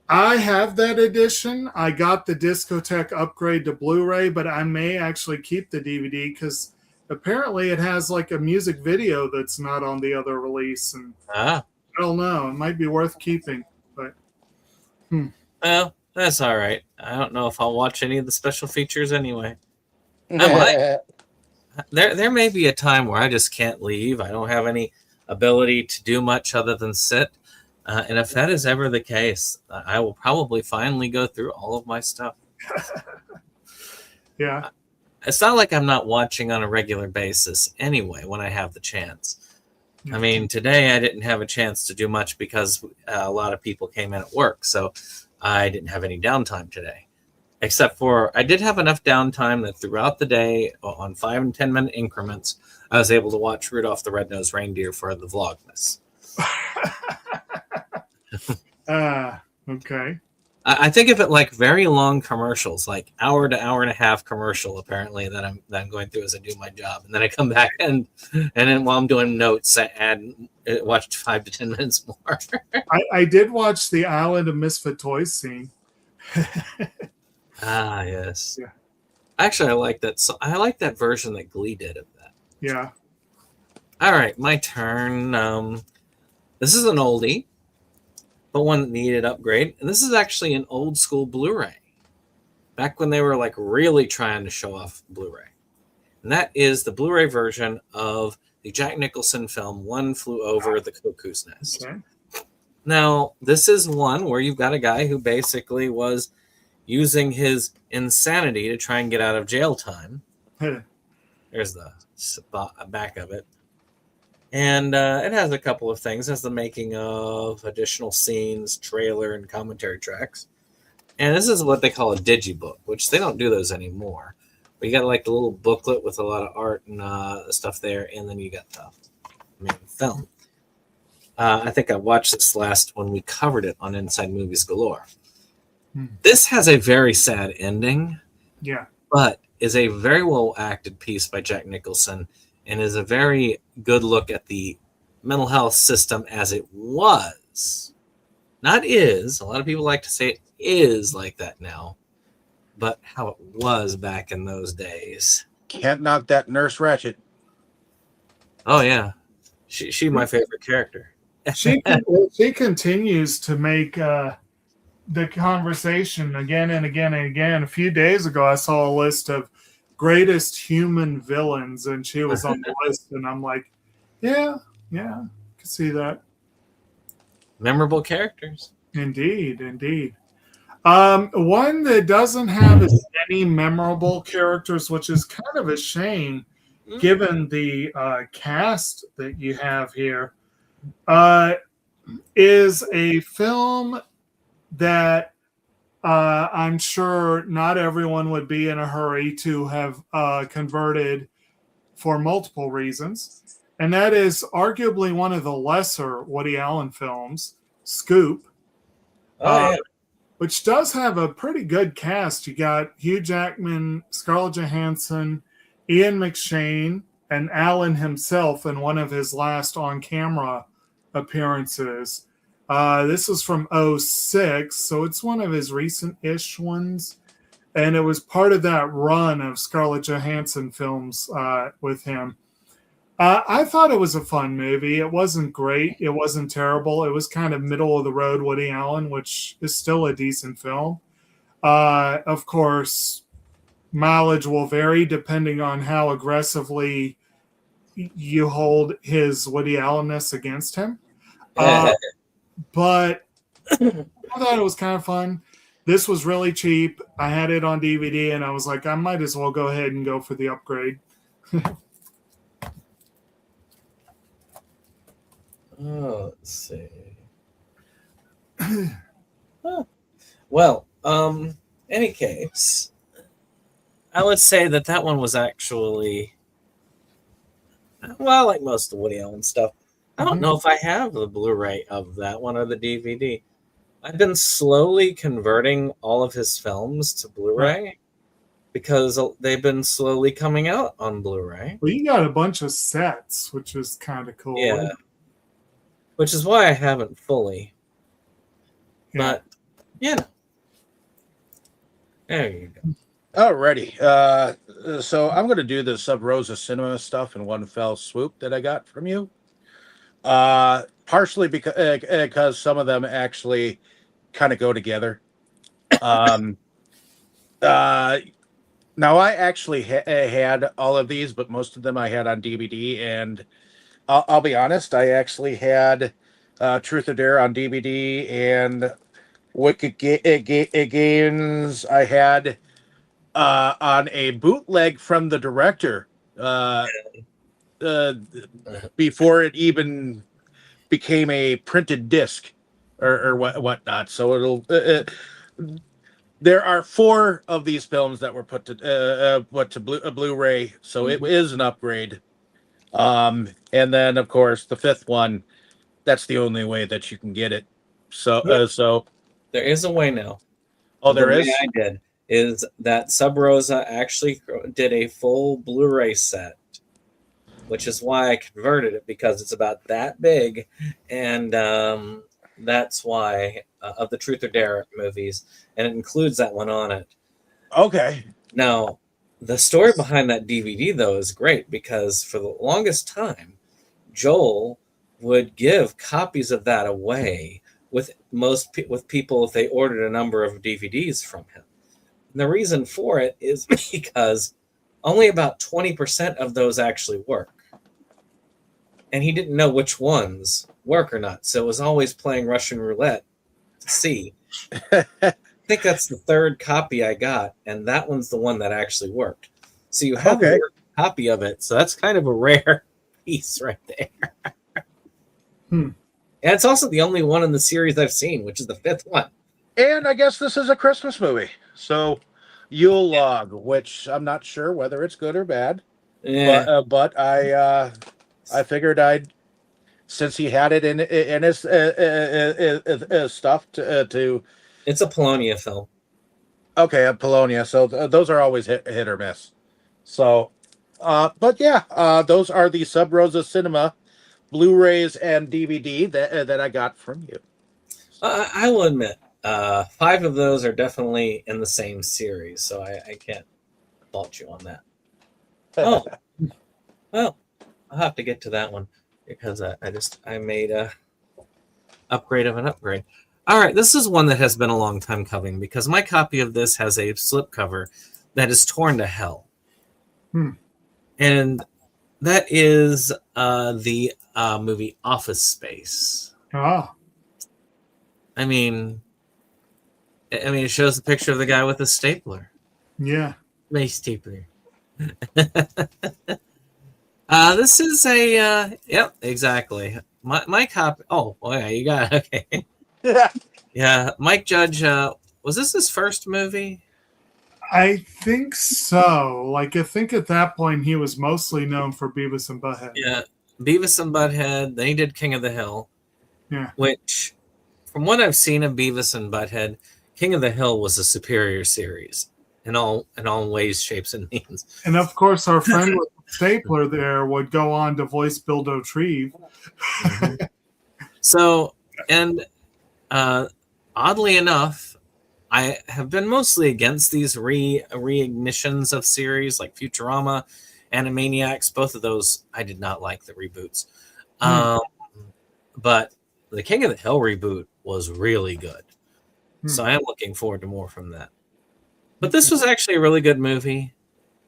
I have that edition. I got the Discotheque upgrade to Blu-ray, but I may actually keep the DVD because apparently it has like a music video that's not on the other release, and I don't know. It might be worth keeping, but well, that's all right. I don't know if I'll watch any of the special features anyway. I might. There may be a time where I just can't leave. I don't have any ability to do much other than sit. And if that is ever the case, I will probably finally go through all of my stuff. Yeah. It's not like I'm not watching on a regular basis anyway when I have the chance. I mean, today I didn't have a chance to do much because a lot of people came in at work, so I didn't have any downtime today. Except for I did have enough downtime that throughout the day, on 5 and 10 minute increments, I was able to watch Rudolph the Red-Nosed Reindeer for the Vlogmas. Okay. I think of it like very long commercials, like hour to hour and a half commercial, apparently, that I'm going through as I do my job. And then I come back and then while I'm doing notes, I watch 5 to 10 minutes more. I did watch the Island of Misfit Toys scene. Yes. Yeah. Actually, I like that. So I like that version that Glee did of that. Yeah. All right, my turn. This is an oldie, but one that needed upgrade. And this is actually an old school Blu-ray, back when they were like really trying to show off Blu-ray. And that is the Blu-ray version of the Jack Nicholson film One Flew Over the Cuckoo's Nest. Okay. Now, this is one where you've got a guy who basically was using his insanity to try and get out of jail time. There's the back of it. And it has a couple of things. It has the making of, additional scenes, trailer, and commentary tracks. And this is what they call a digibook, which they don't do those anymore. But you got like the little booklet with a lot of art and stuff there, and then you got the main film. I think I watched this last when we covered it on Inside Movies Galore. This has a very sad ending. Yeah. But is a very well acted piece by Jack Nicholson, and is a very good look at the mental health system as it was. Not is. A lot of people like to say it is like that now, but how it was back in those days. Can't knock that Nurse Ratched. Oh, yeah. She my favorite character. She continues to make the conversation again and again and again. A few days ago, I saw a list of greatest human villains, and she was on the list, and I'm like, yeah, I can see that. Memorable characters. Indeed. One that doesn't have as many memorable characters, which is kind of a shame, given the cast that you have here, is a film that I'm sure not everyone would be in a hurry to have converted for multiple reasons. And that is arguably one of the lesser Woody Allen films, Scoop, which does have a pretty good cast. You got Hugh Jackman, Scarlett Johansson, Ian McShane, and Alan himself in one of his last on-camera appearances. This was from '06, so it's one of his recent-ish ones. And it was part of that run of Scarlett Johansson films with him. I thought it was a fun movie. It wasn't great. It wasn't terrible. It was kind of middle of the road Woody Allen, which is still a decent film. Of course, mileage will vary depending on how aggressively you hold his Woody Allenness against him. But I thought it was kind of fun. This was really cheap. I had it on DVD, and I was like, I might as well go ahead and go for the upgrade. Let's see. Well, any case, I would say that one was actually, well, like most of the Woody Allen stuff. I don't know if I have the Blu-ray of that one or the DVD. I've been slowly converting all of his films to Blu-ray because they've been slowly coming out on Blu-ray. Well, you got a bunch of sets, which is kind of cool. Yeah. Which is why I haven't fully. Yeah. But, yeah. There you go. Alrighty. So I'm going to do the Sub Rosa Cinema stuff in one fell swoop that I got from you. Partially because some of them actually kind of go together. Now I actually had all of these, but most of them I had on DVD, and I'll be honest, I actually had Truth or Dare on DVD, and Wicked Games I had on a bootleg from the director before it even became a printed disc or whatnot. So it'll there are 4 of these films that were put to Blu-ray, so it is an upgrade. And then of course the 5th one, that's the only way that you can get it. So so there is a way now. Oh, there is. The way I did is that Sub Rosa actually did a full Blu-ray set, which is why I converted it, because it's about that big, and that's why of the Truth or Dare movies, and it includes that one on it. Okay. Now, the story behind that DVD though is great, because for the longest time, Joel would give copies of that away with people if they ordered a number of DVDs from him. And the reason for it is because only about 20% of those actually work. And he didn't know which ones work or not. So it was always playing Russian roulette to see. I think that's the 3rd copy I got, and that one's the one that actually worked. So you have a copy of it. So that's kind of a rare piece right there. And it's also the only one in the series I've seen, which is the 5th one. And I guess this is a Christmas movie. So Yule Log, which I'm not sure whether it's good or bad. Yeah. But I figured since he had it in his stuff to. It's a Polonia film. Okay, a Polonia. So those are always hit or miss. So, but yeah, those are the Sub Rosa Cinema Blu-rays and DVD that I got from you. I will admit, 5 of those are definitely in the same series, so I can't fault you on that. Oh, well, I'll have to get to that one because I made a upgrade of an upgrade. All right, this is one that has been a long time coming because my copy of this has a slipcover that is torn to hell. And that is the movie Office Space. Ah. I mean, it shows the picture of the guy with a stapler. Yeah. My stapler. This is a yep, exactly. My copy. Oh, yeah, you got it. Okay. Yeah, Mike Judge. Was this his first movie? I think so. Like, I think at that point he was mostly known for Beavis and Butthead. Yeah, Beavis and Butthead. Then he did King of the Hill. Yeah. Which, from what I've seen of Beavis and Butthead, King of the Hill was a superior series. in all ways, shapes, and means. And of course, our friend with the stapler there would go on to voice Bill Dauterive. Mhm. So, and oddly enough, I have been mostly against these reignitions of series like Futurama, Animaniacs. Both of those I did not like the reboots. But the King of the Hill reboot was really good. So I am looking forward to more from that. But this was actually a really good movie.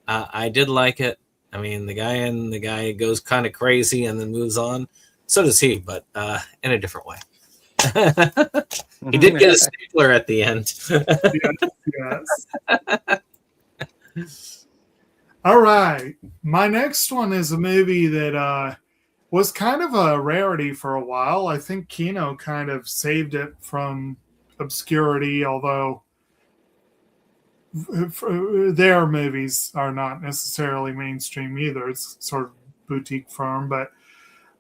I did like it. I mean, the guy goes kind of crazy and then moves on. So does he, but in a different way. He did get a stapler at the end. Yes. All right. My next one is a movie that was kind of a rarity for a while. I think Kino kind of saved it from obscurity, although their movies are not necessarily mainstream either. It's sort of boutique firm. But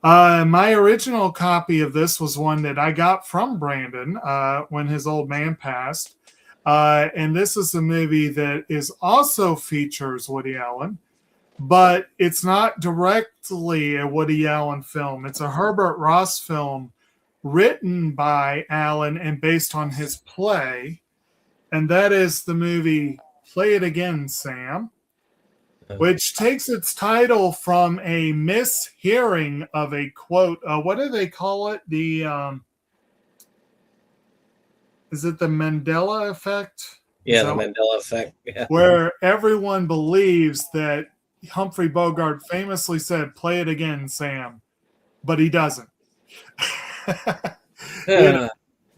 my original copy of this was one that I got from Brandon when his old man passed. And this is a movie that is also features Woody Allen, but it's not directly a Woody Allen film. It's a Herbert Ross film written by Allen and based on his play. And that is the movie Play It Again, Sam, which takes its title from a mishearing of a quote. What do they call it? Is it the Mandela effect? Yeah, the Mandela effect. Yeah. Where everyone believes that Humphrey Bogart famously said, "Play it again, Sam," but he doesn't. Yeah.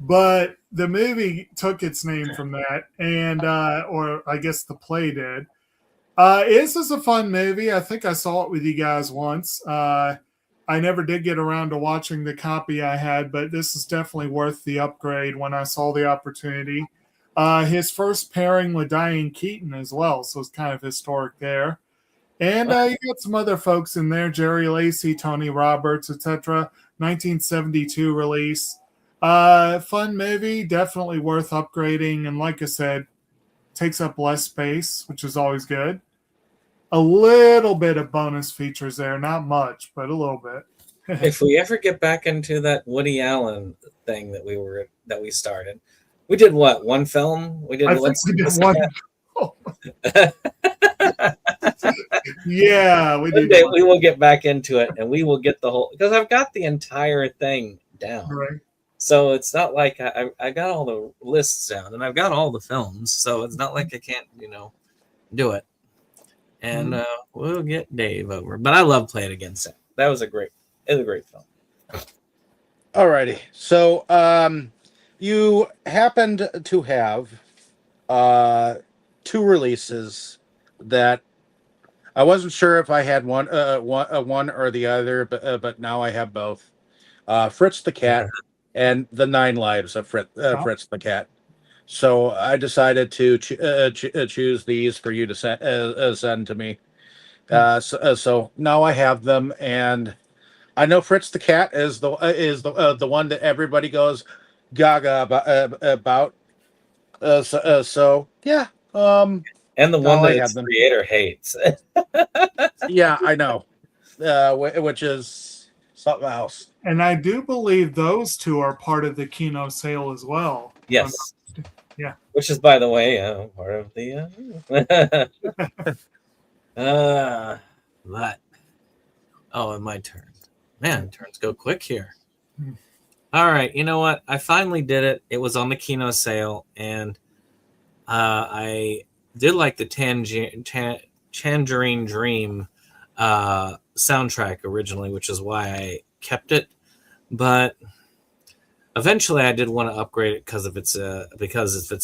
But the movie took its name from that, and or I guess the play did. This is a fun movie. I think I saw it with you guys once. I never did get around to watching the copy I had, but this is definitely worth the upgrade when I saw the opportunity. His first pairing with Diane Keaton as well, so it's kind of historic there. And you got some other folks in there, Jerry Lacey, Tony Roberts, etc. 1972 release. Fun movie, definitely worth upgrading. And like I said, takes up less space, which is always good. A little bit of bonus features there, not much, but a little bit. If we ever get back into that Woody Allen thing that we started, we did what? One film? We did I think we did one. Yeah, we did. One day we will get back into it, and we will get the whole, because I've got the entire thing down. Right. So it's not like I got all the lists down, and I've got all the films. So it's not like I can't, do it. And we'll get Dave over. But I love Play It Again, Sam. That was a great film. Alrighty. So you happened to have two releases that I wasn't sure if I had one or the other, but now I have both. Fritz the Cat and The 9 Lives of Fritz the Cat. So I decided to choose these for you to send to me. So now I have them, and I know Fritz the Cat is the one that everybody goes gaga about. So yeah. And the one that its creator hates. Yeah, I know. Which is something else. And I do believe those two are part of the Kino sale as well. Yes. Yeah. Which is, by the way, part of the. But and my turn. Man, turns go quick here. All right, you know what? I finally did it. It was on the Kino sale, and I did like the Tangerine Dream soundtrack originally, which is why I kept it. But eventually, I did want to upgrade it because of its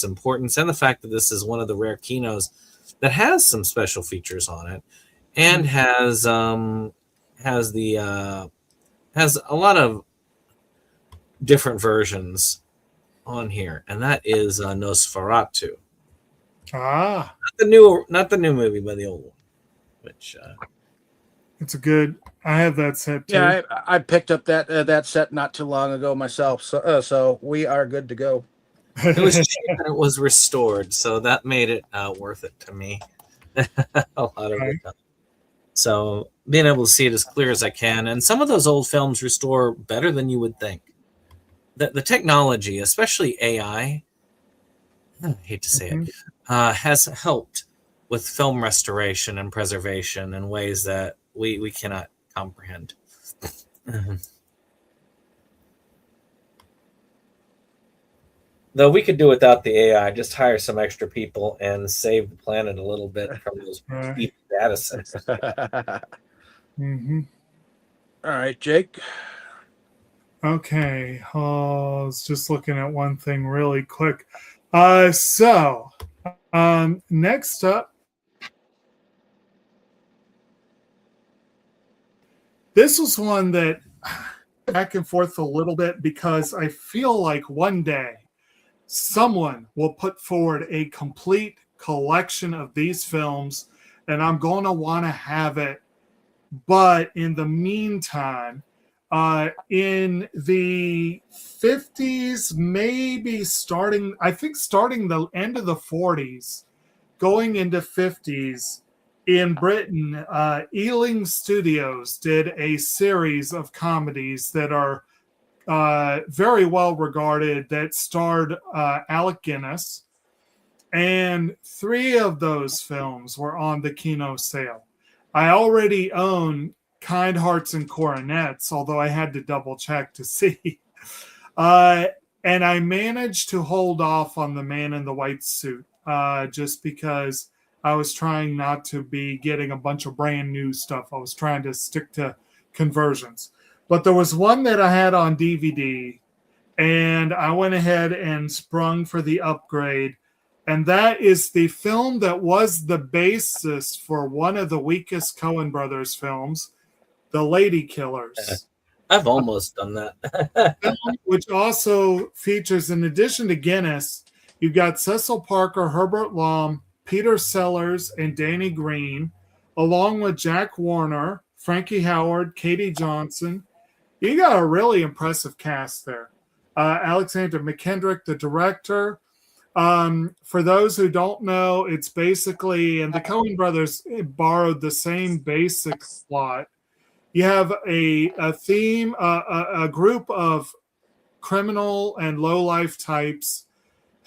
importance and the fact that this is one of the rare Kinos that has some special features on it, and has a lot of different versions on here, and that is Nosferatu. Not the new movie, but the old one. Which it's a good. I have that set too. Yeah, I picked up that set not too long ago myself. So we are good to go. It was cheap and it was restored, so that made it worth it to me a lot of the Right. time. So being able to see it as clear as I can, and some of those old films restore better than you would think. The technology, especially AI, I hate to say it, Mhm. has helped with film restoration and preservation in ways that we cannot comprehend. Though we could do without the AI, just hire some extra people and save the planet a little bit from those Right. cheap data sets. Mhm. All right, Jake. Okay, I was just looking at one thing really quick. So next up, this was one that back and forth a little bit because I feel like one day someone will put forward a complete collection of these films, and I'm going to want to have it. But in the meantime, in the 50s, maybe I think starting the end of the 40s, going into 50s, in Britain, Ealing Studios did a series of comedies that are very well regarded that starred Alec Guinness. And 3 of those films were on the Kino sale. I already own Kind Hearts and Coronets, although I had to double check to see. Uh, and I managed to hold off on The Man in the White Suit just because I was trying not to be getting a bunch of brand new stuff. I was trying to stick to conversions. But there was one that I had on DVD, and I went ahead and sprung for the upgrade. And that is the film that was the basis for one of the weakest Coen Brothers films, The Lady Killers. I've almost done that. Film which also features, in addition to Guinness, you've got Cecil Parker, Herbert Lom, Peter Sellers, and Danny Green, along with Jack Warner, Frankie Howard, Katie Johnson. You got a really impressive cast there. Alexander McKendrick, the director. For those who don't know, it's basically, and the Coen brothers borrowed the same basic plot. You have a theme, a group of criminal and low-life types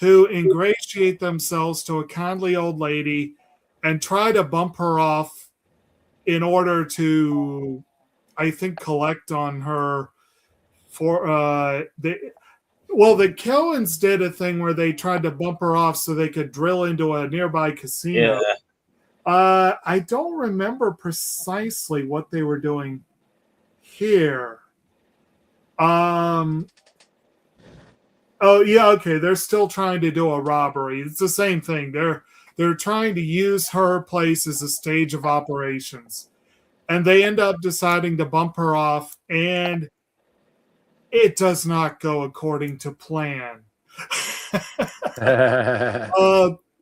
who ingratiate themselves to a kindly old lady and try to bump her off in order to, I think, collect on her for the Coens did a thing where they tried to bump her off so they could drill into a nearby casino. Yeah. I don't remember precisely what they were doing here. Oh yeah, okay. They're still trying to do a robbery. It's the same thing. They're trying to use her place as a stage of operations, and they end up deciding to bump her off, and it does not go according to plan.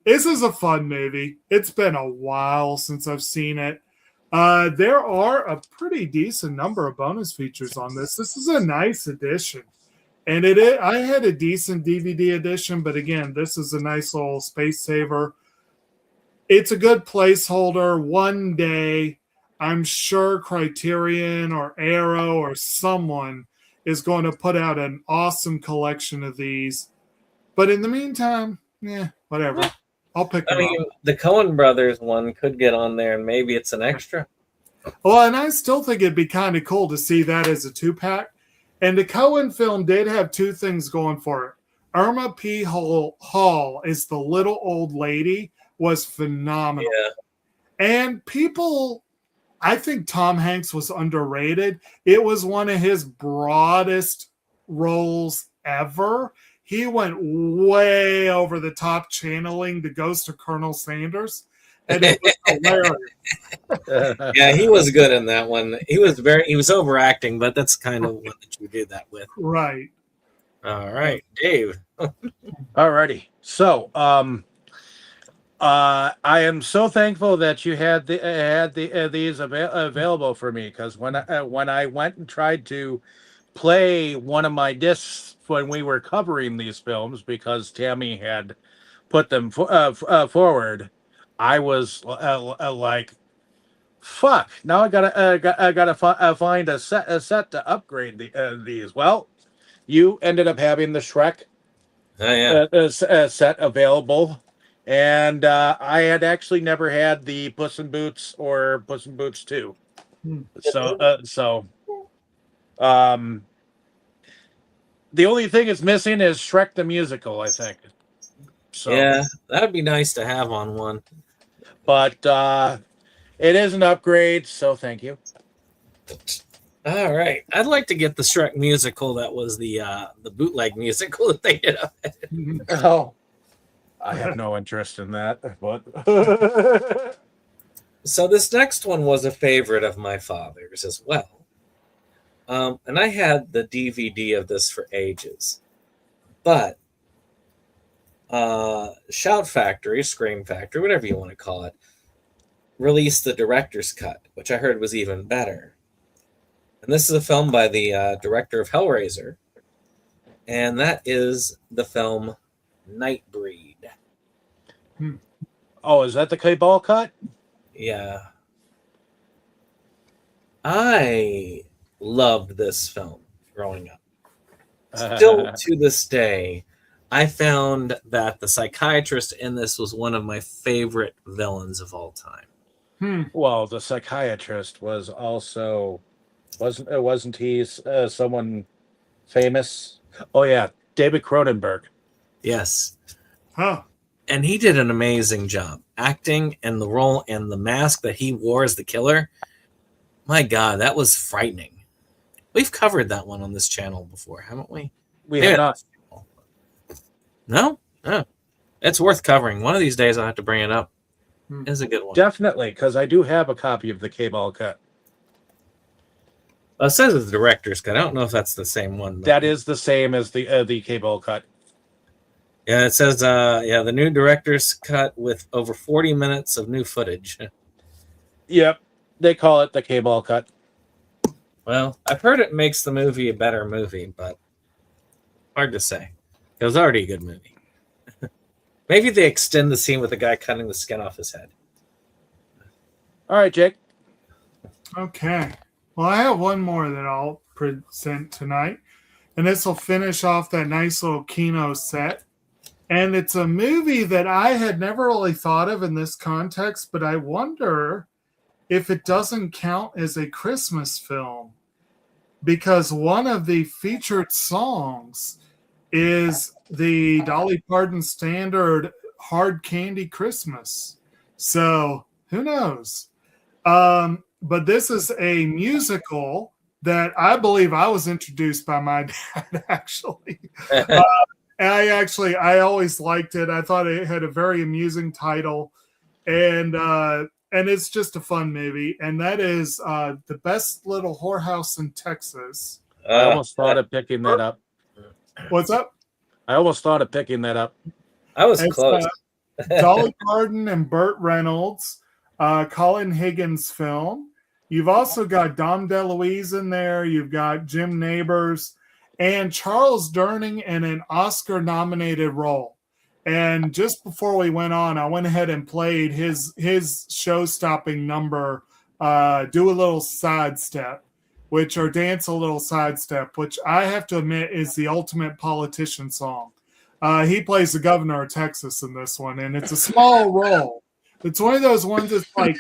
This is a fun movie. It's been a while since I've seen it. There are a pretty decent number of bonus features on this. This is a nice edition. And I had a decent DVD edition, but again, this is a nice little space saver. It's a good placeholder. One day, I'm sure Criterion or Arrow or someone is going to put out an awesome collection of these. But in the meantime, whatever. I'll pick I them mean, up. the Coen Brothers one could get on there, and maybe it's an extra. Well, and I still think it'd be kind of cool to see that as a 2-pack. And the Coen film did have 2 things going for it. Irma P. Hall is the little old lady, was phenomenal. Yeah. And people, I think Tom Hanks was underrated. It was one of his broadest roles ever. He went way over the top channeling the ghost of Colonel Sanders. And it was hilarious. Yeah, he was good in that one. He was overacting, but that's kind of what you did that with. Right. All right, Dave. Alrighty. So, I am so thankful that you had these available for me, because when I went and tried to play one of my discs when we were covering these films because Tammy had put them forward, I was like, "Fuck!" Now I gotta find a set to upgrade these. Well, you ended up having the Shrek Oh yeah. set available, and I had actually never had the Puss in Boots or Puss in Boots 2. So the only thing it's missing is Shrek the musical, I think. So, Yeah, that'd be nice to have on one. but it is an upgrade, so thank you. All right, I'd like to get the Shrek musical. That was the bootleg musical that they did. Oh, I have no interest in that. But So this next one was a favorite of my father's as well. And I had the DVD of this for ages. But Shout Factory, Scream Factory, whatever you want to call it, released the director's cut, which I heard was even better. And this is a film by the director of Hellraiser. And that is the film Nightbreed. oh, is that the K-ball cut? Yeah. I loved this film growing up. Still to this day, I found that the psychiatrist in this was one of my favorite villains of all time. Well, the psychiatrist was also wasn't he someone famous? Oh yeah, David Cronenberg. Yes. Huh. And he did an amazing job acting and the role and the mask that he wore as the killer. My God, that was frightening. We've covered that one on this channel before, haven't we? We have not. No? Oh. It's worth covering. One of these days I'll have to bring it up. It's a good one. Definitely, because I do have a copy of the K-ball cut. It says it's the director's cut. I don't know if that's the same one. That is the same as the K-ball cut. Yeah, it says the new director's cut with over 40 minutes of new footage. Yep, they call it the K-ball cut. Well, I've heard it makes the movie a better movie, but hard to say. It was already a good movie. Maybe they extend the scene with the guy cutting the skin off his head. All right, Jake. Okay. Well, I have one more that I'll present tonight, and this will finish off that nice little Kino set. And it's a movie that I had never really thought of in this context, but I wonder if it doesn't count as a Christmas film, because one of the featured songs is the Dolly Parton standard Hard Candy Christmas. So who knows? But this is a musical that I believe I was introduced by my dad, actually. I always liked it. I thought it had a very amusing title, and it's just a fun movie. And that is The Best Little Whorehouse in Texas. I almost thought of picking that up. What's up? I almost thought of picking that up. I was It's, close. Dolly Parton and Burt Reynolds, Colin Higgins film. You've also got Dom DeLuise in there. You've got Jim Nabors and Charles Durning in an Oscar-nominated role. And just before we went on, I went ahead and played his show-stopping number, Do a Little Sidestep, or Dance a Little Sidestep, which I have to admit is the ultimate politician song. He plays the governor of Texas in this one, and it's a small role. It's one of those ones that's like,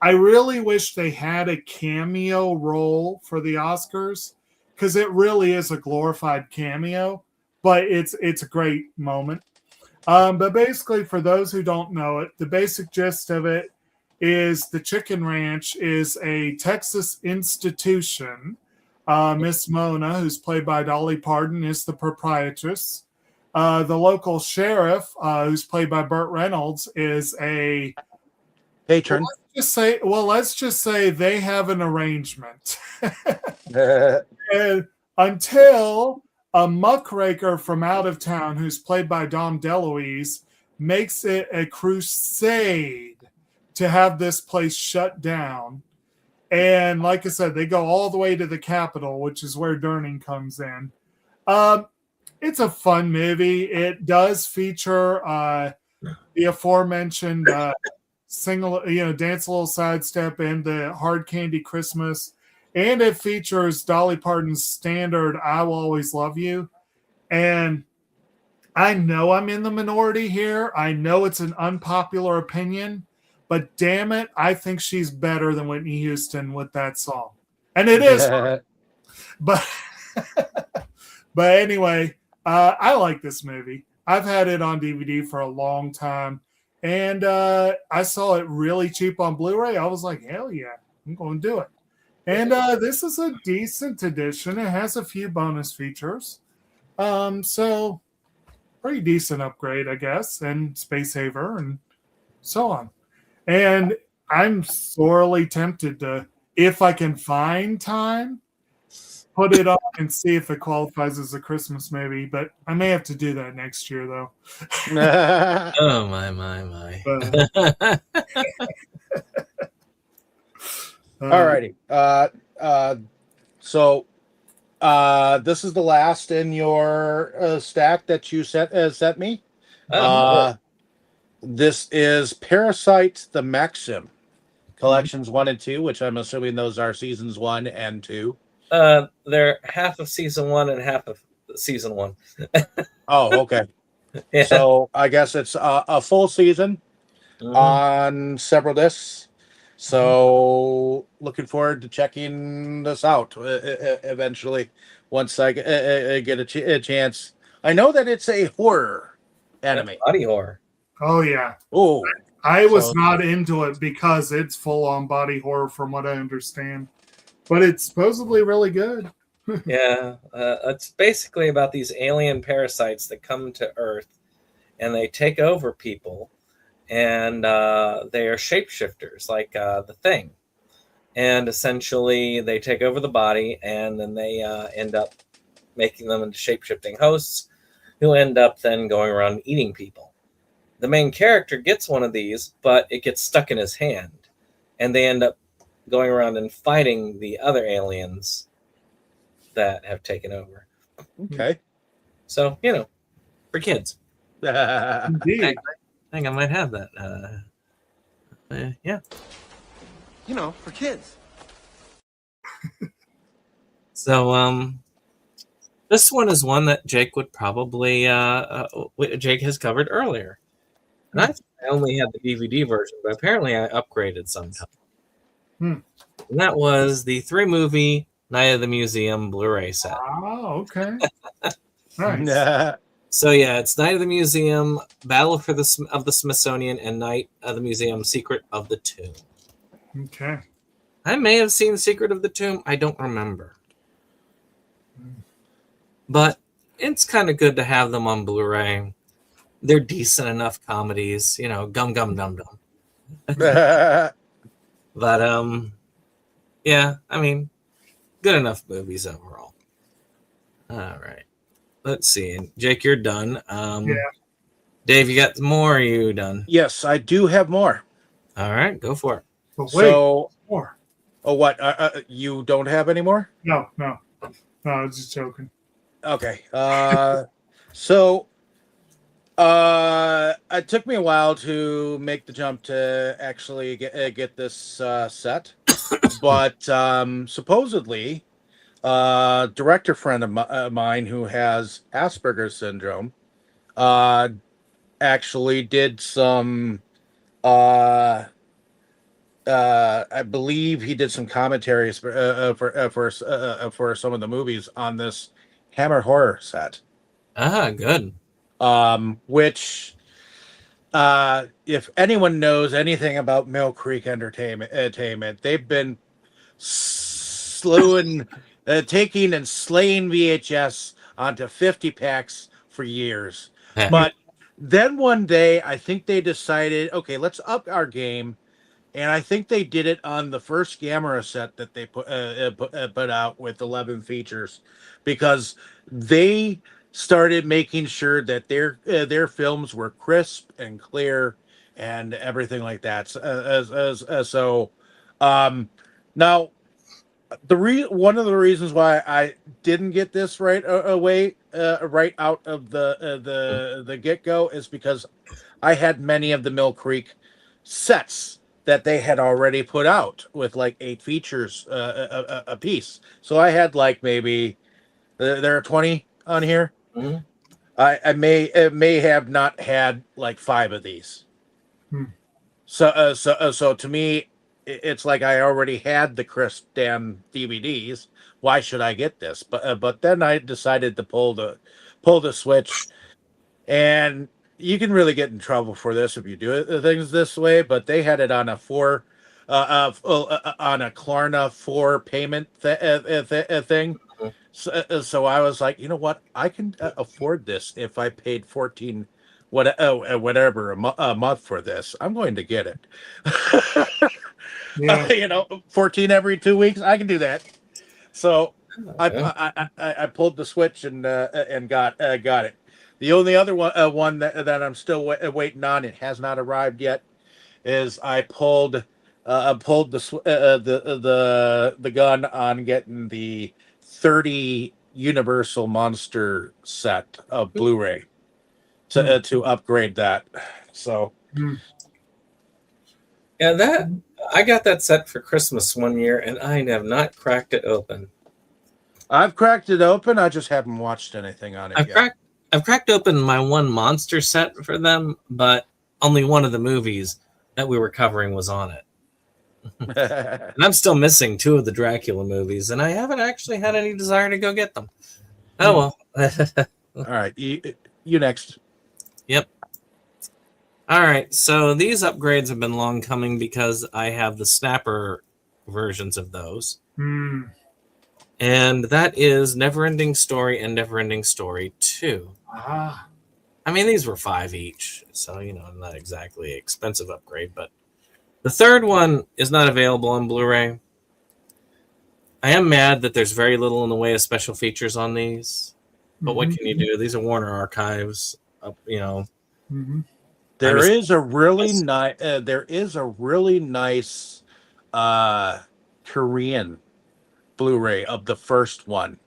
I really wish they had a cameo role for the Oscars, because it really is a glorified cameo, but it's a great moment. But basically, for those who don't know it, the basic gist of it is the Chicken Ranch is a Texas institution. Miss Mona, who's played by Dolly Parton, is the proprietress. The local sheriff, who's played by Burt Reynolds, is a Patron. Let's just say they have an arrangement. And until a muckraker from out of town, who's played by Dom DeLuise, makes it a crusade to have this place shut down. And like I said, they go all the way to the Capitol, which is where Durning comes in. It's a fun movie. It does feature the aforementioned single, Dance a Little Sidestep and the Hard Candy Christmas. And it features Dolly Parton's standard I Will Always Love You. And I know I'm in the minority here. I know it's an unpopular opinion, but damn it, I think she's better than Whitney Houston with that song. And it is. But but anyway, I like this movie. I've had it on DVD for a long time. And I saw it really cheap on Blu-ray. I was like, hell yeah, I'm going to do it. And this is a decent edition. It has a few bonus features. So pretty decent upgrade, I guess, and space saver and so on. And I'm sorely tempted to, if I can find time, put it on and see if it qualifies as a Christmas movie. But I may have to do that next year, though. Oh, my. Alrighty. So this is the last in your stack that you sent me. This is Parasite the Maxim collections 1 and 2, which I'm assuming those are seasons 1 and 2. They're half of season 1 and half of season 1. Oh, okay. Yeah. So I guess it's a full season on several discs. So looking forward to checking this out eventually once I get a chance. I know that it's a horror anime. Body horror. Oh, yeah. Oh, I was not into it because it's full-on body horror from what I understand. But it's supposedly really good. Yeah. It's basically about these alien parasites that come to Earth and they take over people. And they are shapeshifters, like the Thing. And essentially, they take over the body, and then they end up making them into shape-shifting hosts who end up then going around eating people. The main character gets one of these, but it gets stuck in his hand. And they end up going around and fighting the other aliens that have taken over. Okay. So, for kids. Indeed. I think I might have that. Yeah. For kids. So, this one is one that Jake would probably, Jake has covered earlier. And I only had the DVD version, but apparently I upgraded sometime. And that was the 3-movie Night of the Museum Blu-ray set. Oh, okay. Nice. So yeah, it's Night of the Museum, Battle of the Smithsonian, and Night of the Museum, Secret of the Tomb. Okay. I may have seen Secret of the Tomb. I don't remember. But it's kind of good to have them on Blu-ray. They're decent enough comedies, gum gum dum dum. But yeah, I mean, good enough movies overall. All right. Let's see. Jake, you're done. Yeah. Dave, you got more? Or are you done? Yes, I do have more. All right, go for it. But wait, more. Oh, what? You don't have any more? No, I was just joking. Okay. So it took me a while to make the jump to actually get this set, but supposedly, director friend of mine who has Asperger's syndrome actually did some. I believe he did some commentaries for some of the movies on this Hammer horror set. Good. Which, if anyone knows anything about Mill Creek Entertainment, they've been taking and slaying VHS onto 50 packs for years. But then one day, I think they decided, okay, let's up our game. And I think they did it on the first Gamera set that they put out with 11 features, because they started making sure that their films were crisp and clear and everything like that. So Now, one of the reasons why I didn't get this right away, right out of the get go, is because I had many of the Mill Creek sets that they had already put out with like 8 features a piece. So I had like maybe there are 20 on here. Mhm. I may have not had like 5 of these. Hmm. So to me, it's like I already had the crisp damn DVDs. Why should I get this? But then I decided to pull the switch, and you can really get in trouble for this if you do things this way. But they had it on a on a Klarna 4 payment thing. So I was like, you know what? I can afford this if I paid 14 whatever a month for this. I'm going to get it. Yeah. 14 every 2 weeks. I can do that. So Yeah. I pulled the switch and got it. The only other one that I'm still waiting on, it has not arrived yet, is I pulled the gun on getting the 30 Universal Monster set of Blu-ray to upgrade that. So Yeah, I got that set for Christmas one year, and I have not cracked it open. I've cracked it open. I just haven't watched anything on it yet. I've cracked open my one monster set for them, but only one of the movies that we were covering was on it. And I'm still missing 2 of the Dracula movies, and I haven't actually had any desire to go get them. Oh well. All right, you next. Yep. All right, so these upgrades have been long coming because I have the Snapper versions of those. And that is Neverending Story and Neverending Story 2. Ah. I mean, these were $5 each, so, not exactly an expensive upgrade, but the third one is not available on Blu-ray. I am mad that there's very little in the way of special features on these, but what can you do? These are Warner Archives, There is a really nice Korean Blu-ray of the first one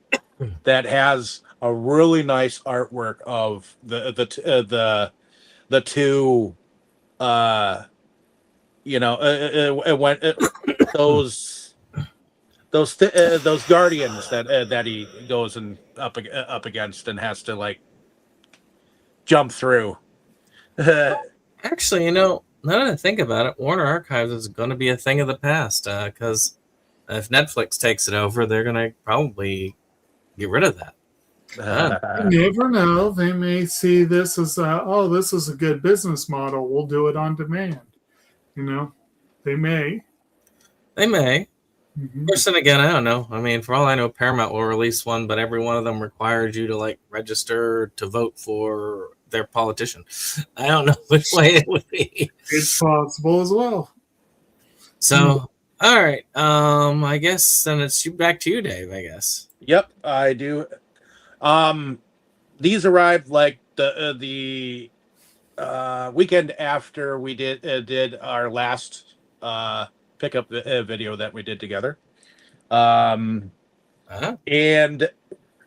that has a really nice artwork of the two those guardians that he goes and up against and has to like jump through. Actually, now that I think about it, Warner Archives is going to be a thing of the past because if Netflix takes it over, they're going to probably get rid of that. You never know. They may see this as, this is a good business model. We'll do it on demand. They may. They may. Mm-hmm. Of course, and again, I don't know. I mean, for all I know, Paramount will release one, but every one of them requires you to register to vote for their politician. I don't know which way it would be. It's possible as well. So, all right. I guess then it's back to you, Dave, I guess. Yep, I do. These arrived like the weekend after we did our last pickup video that we did together. And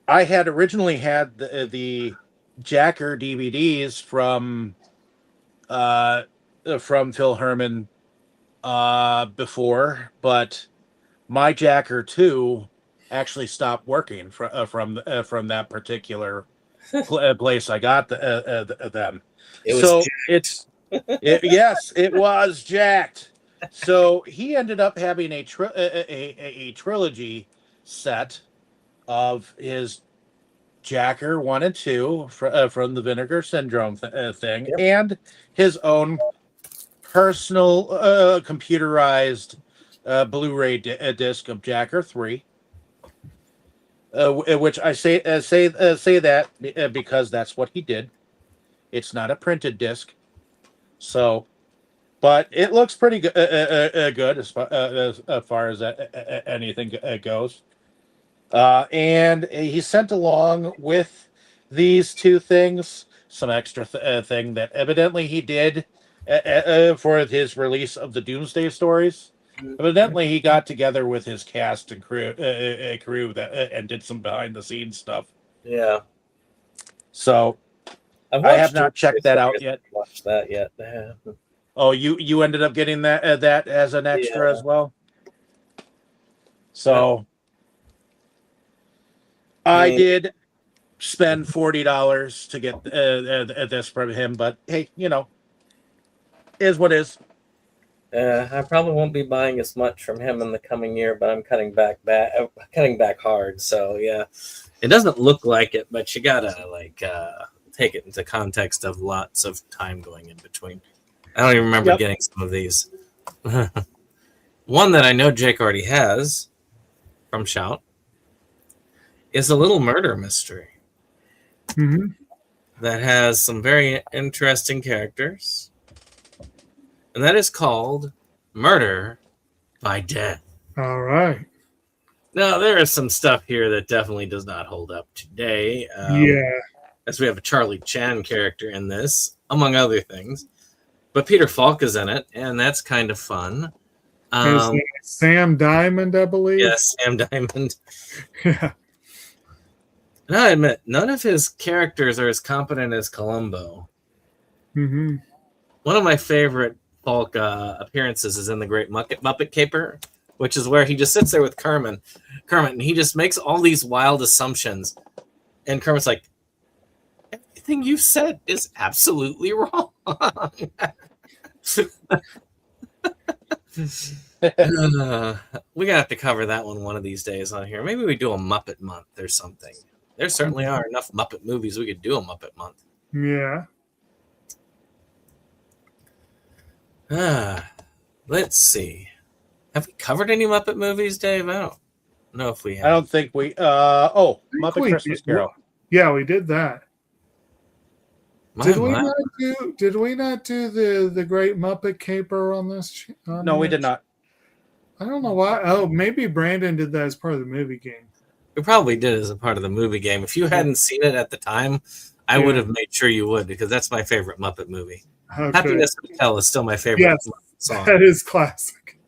I had originally had the Jacker DVDs from Phil Herman before, but my Jacker 2 actually stopped working from that particular place I got them. Yes, it was jacked. So he ended up having a trilogy set of his Jacker 1 and 2 from the Vinegar Syndrome thing, Yep. and his own personal computerized Blu-ray disc of Jacker 3. Which I say that because that's what he did. It's not a printed disc, so, but it looks pretty good as far as anything goes. And he sent along with these 2 things some extra thing that evidently he did for his release of the Doomsday Stories. Evidently, he got together with his cast and crew and did some behind the scenes stuff. Yeah. So I have not checked that out yet. Watched that yet? Oh, you ended up getting that as an extra as well. So I did spend $40 to get this from him, but hey, is what is. I probably won't be buying as much from him in the coming year, but I'm cutting back hard. So yeah, it doesn't look like it, but you gotta take it into context of lots of time going in between. I don't even remember getting some of these. One that I know Jake already has from Shout is a little murder mystery that has some very interesting characters. And that is called Murder by Death. All right. Now, there is some stuff here that definitely does not hold up today. As we have a Charlie Chan character in this, among other things. But Peter Falk is in it, and that's kind of fun. Sam Diamond, I believe. Yes, Sam Diamond. Yeah. And I admit, none of his characters are as competent as Columbo. Mm-hmm. One of my favorite Falk appearances is in The Great Muppet Caper, which is where he just sits there with Kermit, and he just makes all these wild assumptions. And Kermit's like, everything you said is absolutely wrong. We gotta have to cover that one of these days on here. Maybe we do a Muppet month or something. There certainly are enough Muppet movies we could do a Muppet month. Yeah. Let's see. Have we covered any Muppet movies, Dave? I don't know if we have. I don't think we. Muppet Christmas Carol. Yeah, we did that. Did we not do the Great Muppet Caper on this? No, we did not. I don't know why. Oh, maybe Brandon did that as part of the movie game. We probably did as a part of the movie game. If you hadn't seen it at the time, I would have made sure you would, because that's my favorite Muppet movie. Okay. Happiness Hotel is still my favorite song. That is classic.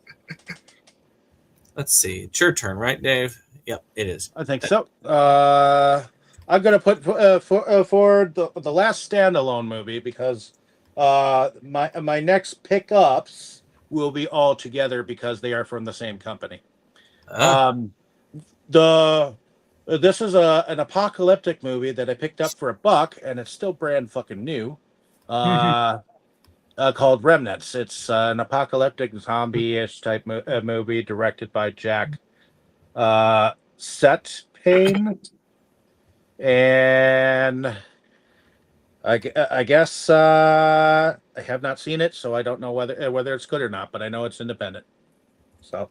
Let's see. It's your turn, right, Dave? Yep, it is. I think so. I'm going to put for the last standalone movie, because my next pickups will be all together because they are from the same company. This is an apocalyptic movie that I picked up for $1, and it's still brand fucking new. Called Remnants. It's an apocalyptic zombie-ish type movie directed by Jack Setpane. And I guess I have not seen it, so I don't know whether it's good or not, but I know it's independent. So,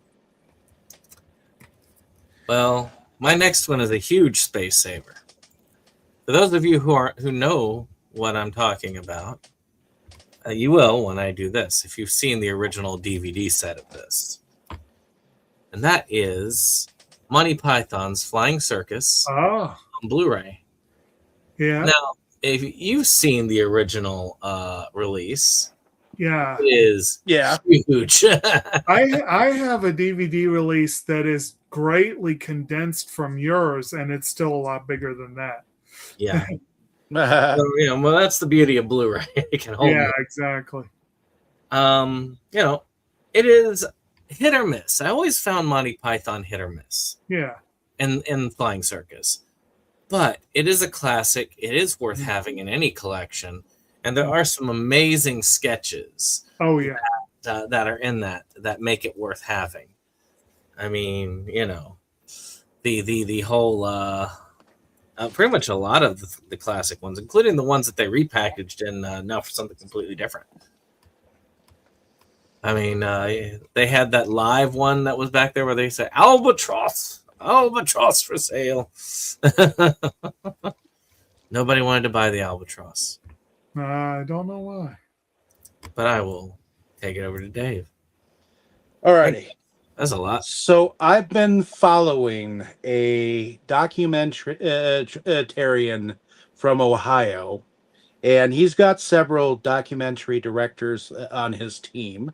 well, my next one is a huge space saver. For those of you who know what I'm talking about, you will when I do this, if you've seen the original DVD set of this. And that is Monty Python's Flying Circus on Blu-ray. Yeah. Now, if you've seen the original release, it is huge. I have a DVD release that is greatly condensed from yours, and it's still a lot bigger than that. Yeah. So, well, that's the beauty of Blu-ray. It can hold it. Exactly. It is hit or miss. I always found Monty Python hit or miss. Yeah. In Flying Circus. But it is a classic. It is worth having in any collection. And there are some amazing sketches. Oh, yeah. That are in that make it worth having. I mean, the whole pretty much a lot of the classic ones, including the ones that they repackaged in now for something completely different. I mean, they had that live one that was back there where they said albatross for sale. Nobody wanted to buy the albatross. I don't know why. But I will take it over to Dave. Alrighty. That's a lot. So I've been following a documentarian from Ohio, and he's got several documentary directors on his team.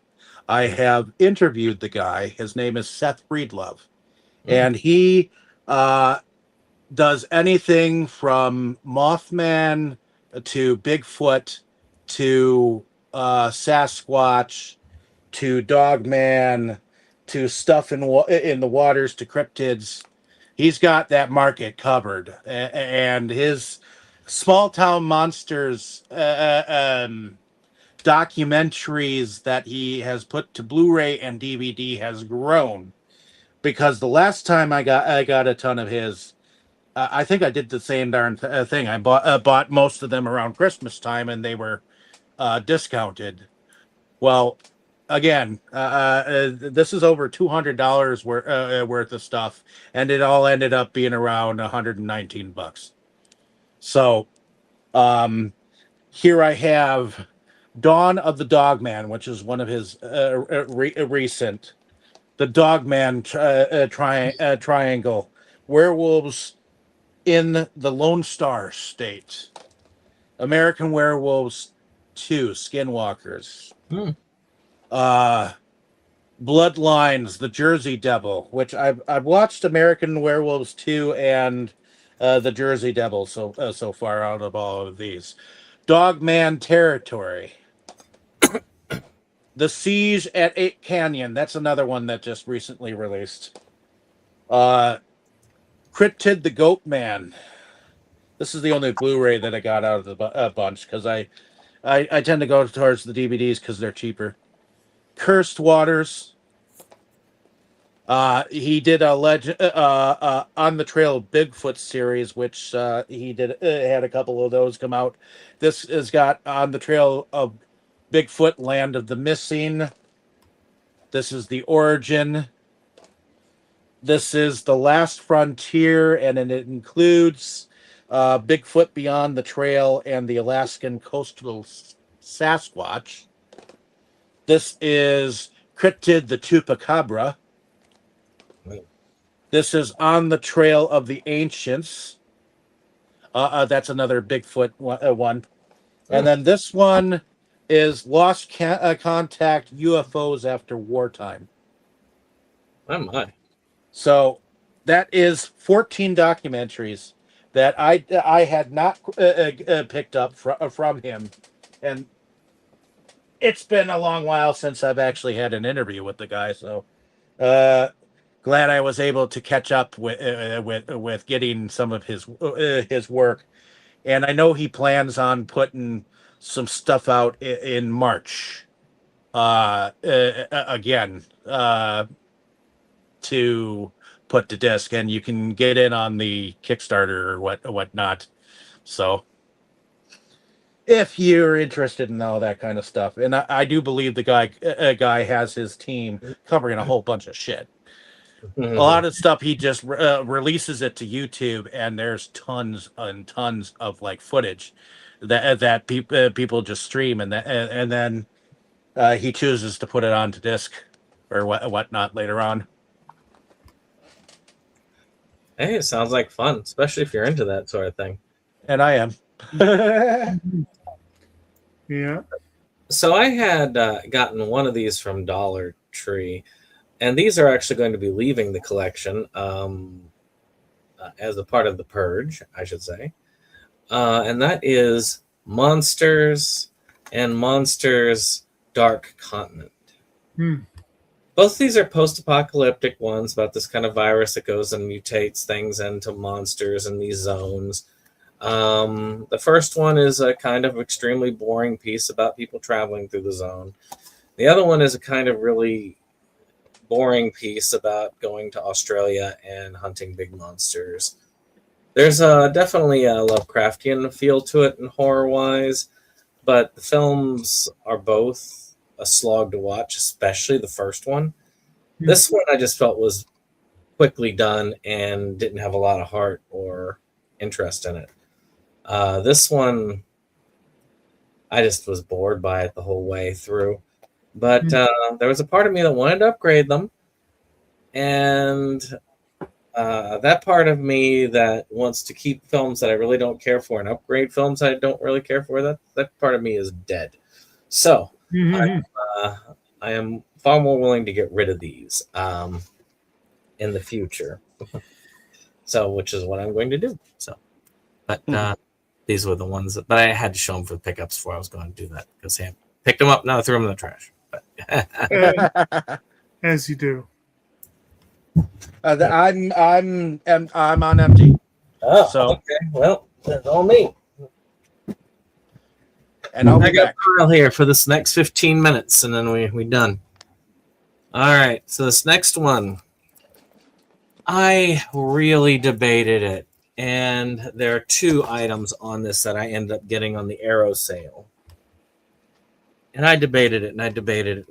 I have interviewed the guy. His name is Seth Breedlove, and he does anything from Mothman to Bigfoot to Sasquatch to Dogman to stuff in the waters to cryptids. He's got that market covered, and his small town monsters documentaries that he has put to Blu-ray and DVD has grown, because the last time I got a ton of his, I think I did the same darn thing. I bought most of them around Christmas time, and they were discounted. Well, again, this is over $200 worth of stuff, and it all ended up being around $119. So, here I have Dawn of the Dogman, which is one of his recent. The Dogman Triangle, Werewolves in the Lone Star State, American Werewolves 2, Skinwalkers. Bloodlines, The Jersey Devil, which I've watched American Werewolves 2 and The Jersey Devil so far out of all of these. Dogman Territory. The Siege at 8 Canyon. That's another one that just recently released. Cryptid the Goat Man. This is the only Blu-ray that I got out of the bunch, because I tend to go towards the DVDs because they're cheaper. Cursed Waters. He did a On the Trail of Bigfoot series, which he did had a couple of those come out. This has got On the Trail of Bigfoot, Land of the Missing. This is The Origin. This is The Last Frontier, and it includes Bigfoot Beyond the Trail and the Alaskan Coastal Sasquatch. This is Cryptid the Chupacabra. This is On the Trail of the Ancients. That's another Bigfoot one. And then this one is Lost Contact UFOs After Wartime. Oh my. So that is 14 documentaries that I had not picked up from him. And it's been a long while since I've actually had an interview with the guy. So glad I was able to catch up with getting some of his work. And I know he plans on putting some stuff out in March again to put to disc, and you can get in on the Kickstarter or whatnot. So if you're interested in all that kind of stuff, and I do believe the guy has his team covering a whole bunch of shit. A lot of stuff he just releases it to YouTube, and there's tons and tons of like footage that people just stream, and then he chooses to put it onto disc or whatnot later on. Hey, it sounds like fun, especially if you're into that sort of thing. And I am. Yeah. So I had gotten one of these from Dollar Tree, and these are actually going to be leaving the collection as a part of the purge, I should say. And that is Monsters and Monsters Dark Continent. Both these are post-apocalyptic ones about this kind of virus that goes and mutates things into monsters in these zones. The first one is a kind of extremely boring piece about people traveling through the zone. The other one is a kind of really boring piece about going to Australia and hunting big monsters. There's definitely a Lovecraftian feel to it and horror-wise, but the films are both a slog to watch, especially the first one. This one I just felt was quickly done and didn't have a lot of heart or interest in it. This one, I just was bored by it the whole way through. But there was a part of me that wanted to upgrade them. And that part of me that wants to keep films that I really don't care for and upgrade films I don't really care for, that part of me is dead. So I'm I am far more willing to get rid of these in the future. So, which is what I'm going to do. So, but these were the ones that, but I had to show them for the pickups before I was going to do that because I picked them up. Now I threw them in the trash. But As you do. I'm on empty. oh, So- okay. Well, that's all me. And I'll I be got back. a pile here for this next 15 minutes, and then we done. All right. So this next one, I really debated it, and there are 2 items on this that I ended up getting on the Arrow sale. And I debated it, and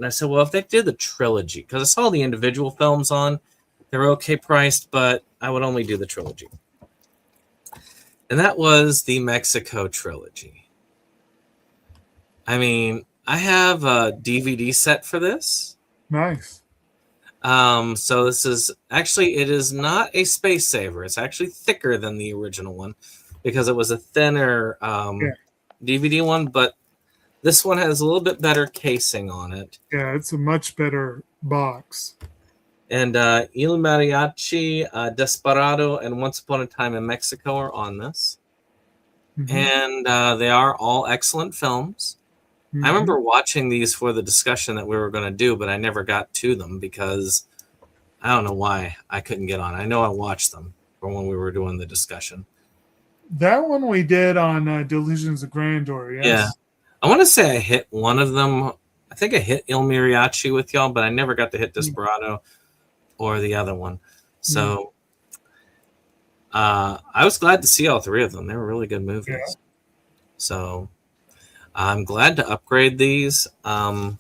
I said, well, if they did the trilogy, because I saw the individual films on, they're okay priced, but I would only do the trilogy. And that was the Mexico trilogy. I mean, I have a DVD set for this. Nice. So this is actually, it is not a space saver. It's actually thicker than the original one because it was a thinner DVD one, but this one has a little bit better casing on it. Yeah, it's a much better box. And Il Mariachi, Desperado, and Once Upon a Time in Mexico are on this. Mhm. And they are all excellent films. Mhm. I remember watching these for the discussion that we were going to do, but I never got to them because I don't know why I couldn't get on. I know I watched them for when we were doing the discussion. That one we did on Delusions of Grandeur. Yes. Yeah. I want to say I hit one of them. I think I hit Il Mariachi with y'all, but I never got to hit Desperado or the other one. So I was glad to see all 3 of them. They were really good movies. Yeah. So I'm glad to upgrade these. And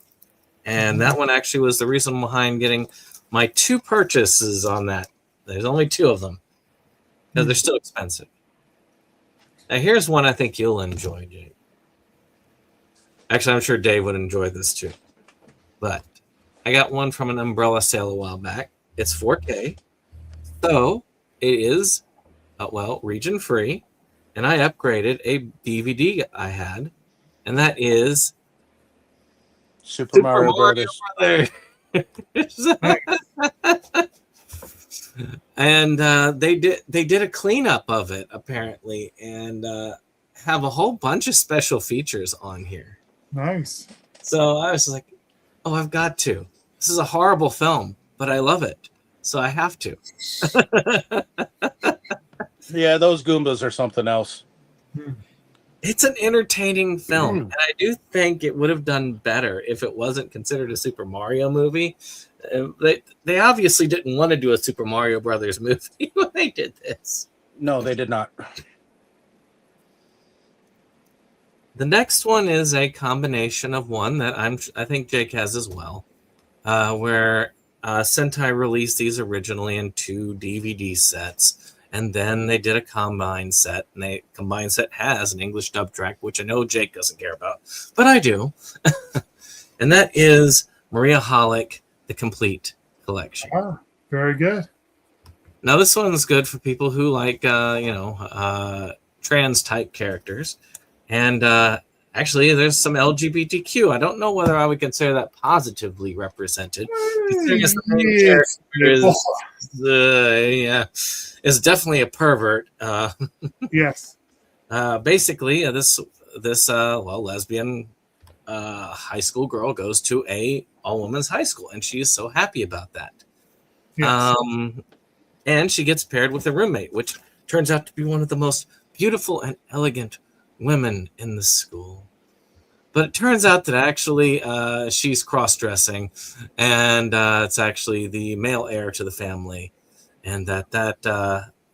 that one actually was the reason behind getting my 2 purchases on that. There's only 2 of them because they're still expensive. Now, here's one I think you'll enjoy, Jake. Actually, I'm sure Dave would enjoy this too. But I got one from an umbrella sale a while back. It's 4K. So it is, region free. And I upgraded a DVD I had. And that is Super Mario Brothers. Brothers. And they did a cleanup of it apparently, and have a whole bunch of special features on here. Nice. So I was like, "Oh, I've got to. This is a horrible film, but I love it, so I have to." Yeah, those Goombas are something else. It's an entertaining film, and I do think it would have done better if it wasn't considered a Super Mario movie. They obviously didn't want to do a Super Mario Brothers movie when they did this. No, they did not. The next one is a combination of one that I think Jake has as well, where Sentai released these originally in 2 DVD sets, and then they did a combined set, and the combined set has an English dub track, which I know Jake doesn't care about, but I do. And that is Mariaholic, the Complete Collection. Ah, very good. Now, this one's good for people who like, trans type characters. And actually, there's some LGBTQ. I don't know whether I would consider that positively represented. Because the main character is definitely a pervert. Yes. Basically, this lesbian high school girl goes to a all-women's high school, and she is so happy about that. Yes. And she gets paired with a roommate, which turns out to be one of the most beautiful and elegant women in the school. But it turns out that actually she's cross-dressing, and it's actually the male heir to the family, and that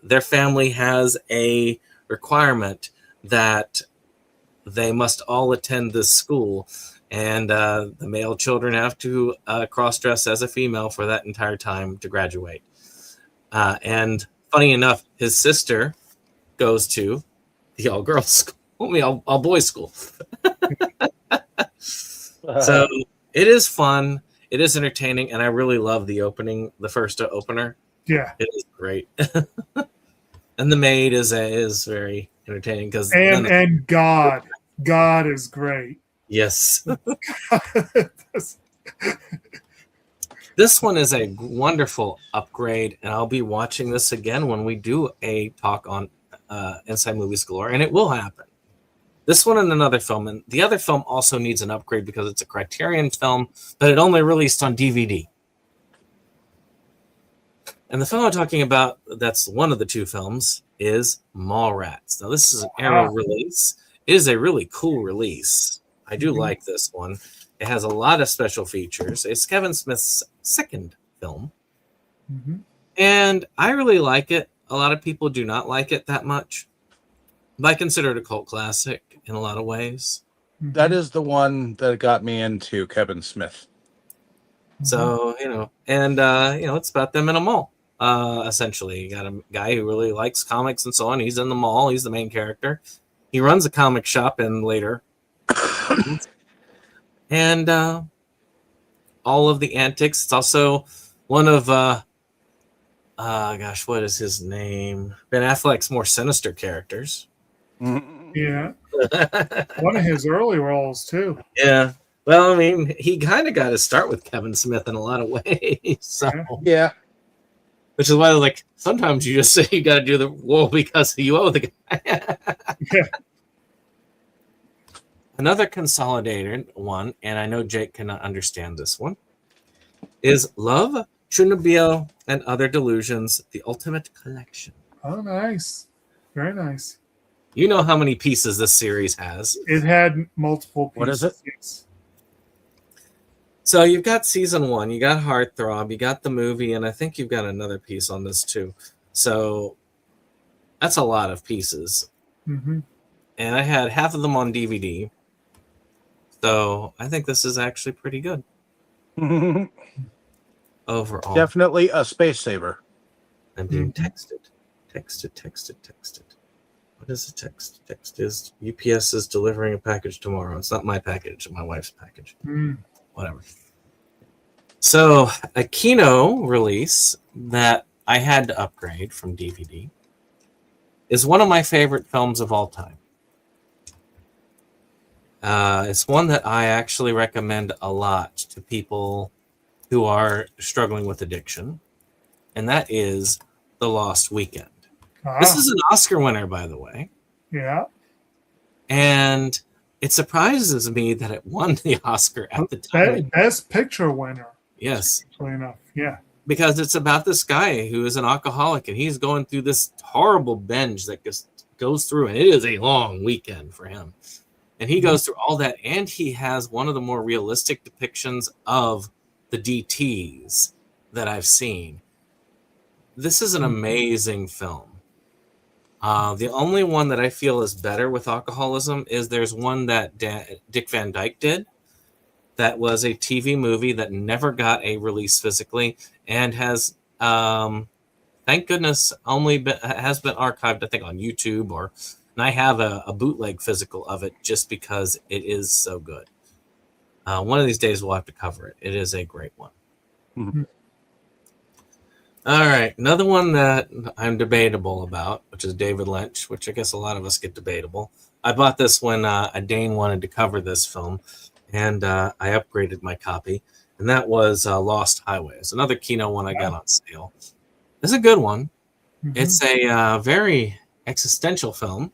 their family has a requirement that they must all attend this school, and the male children have to cross-dress as a female for that entire time to graduate. And funny enough, his sister goes to the all-girls school, all-boys school. So it is fun. It is entertaining, and I really love the opening, the first opener. Yeah. It is great. And the maid is very entertaining because And God is great. yes. This one is a wonderful upgrade, and I'll be watching this again when we do a talk on Inside Movies Galore, and it will happen. This one and another film, and the other film also needs an upgrade because it's a Criterion film, but it only released on DVD. And the film I'm talking about, that's one of the two films, is Mallrats. Now, this is an Arrow release. It is a really cool release. I do like this one. It has a lot of special features. It's Kevin Smith's second film. And I really like it. A lot of people do not like it that much. But I consider it a cult classic in a lot of ways. That is the one that got me into Kevin Smith. So, it's about them in a mall. Essentially, you got a guy who really likes comics and so on. He's in the mall. He's the main character. He runs a comic shop in later. And all of the antics. It's also one of what is his name? Ben Affleck's more sinister characters. Yeah. One of his early roles too. Yeah. Well, I mean, he kind of got his start with Kevin Smith in a lot of ways. So. Yeah. Which is why, like, sometimes you just say you got to do the role because you owe the guy. Yeah. Another consolidated one, and I know Jake cannot understand this one, is Love, Chernobyl, and Other Delusions, The Ultimate Collection. Oh, nice. Very nice. You know how many pieces this series has. It had multiple pieces. What is it? Yes. So you've got season 1, you got Heartthrob, you got the movie, and I think you've got another piece on this too. So that's a lot of pieces. Mm-hmm. And I had half of them on DVD. So I think this is actually pretty good. Overall. Definitely a space saver. I'm being texted. What is the text? Text is UPS is delivering a package tomorrow. It's not my package, it's my wife's package. Whatever. So a Kino release that I had to upgrade from DVD is one of my favorite films of all time. It's one that I actually recommend a lot to people who are struggling with addiction, and that is The Lost Weekend. This is an Oscar winner, by the way. Yeah. And it surprises me that it won the Oscar at the time. Best Picture winner. Yes. Actually enough. Yeah. Because it's about this guy who is an alcoholic, and he's going through this horrible binge that just goes through, and it is a long weekend for him. And he goes through all that, and he has one of the more realistic depictions of the DTs that I've seen. This is an amazing film. The only one that I feel is better with alcoholism is there's one that Dick Van Dyke did that was a TV movie that never got a release physically and has, thank goodness, has been archived, I think, on YouTube, and I have a bootleg physical of it just because it is so good. One of these days we'll have to cover it. It is a great one. Mm-hmm. All right, another one that I'm debatable about, which is David Lynch, which I guess a lot of us get debatable. I bought this when a Dane wanted to cover this film, and I upgraded my copy, and that was Lost Highways, another Kino one I got on sale. It's a good one. It's a very existential film.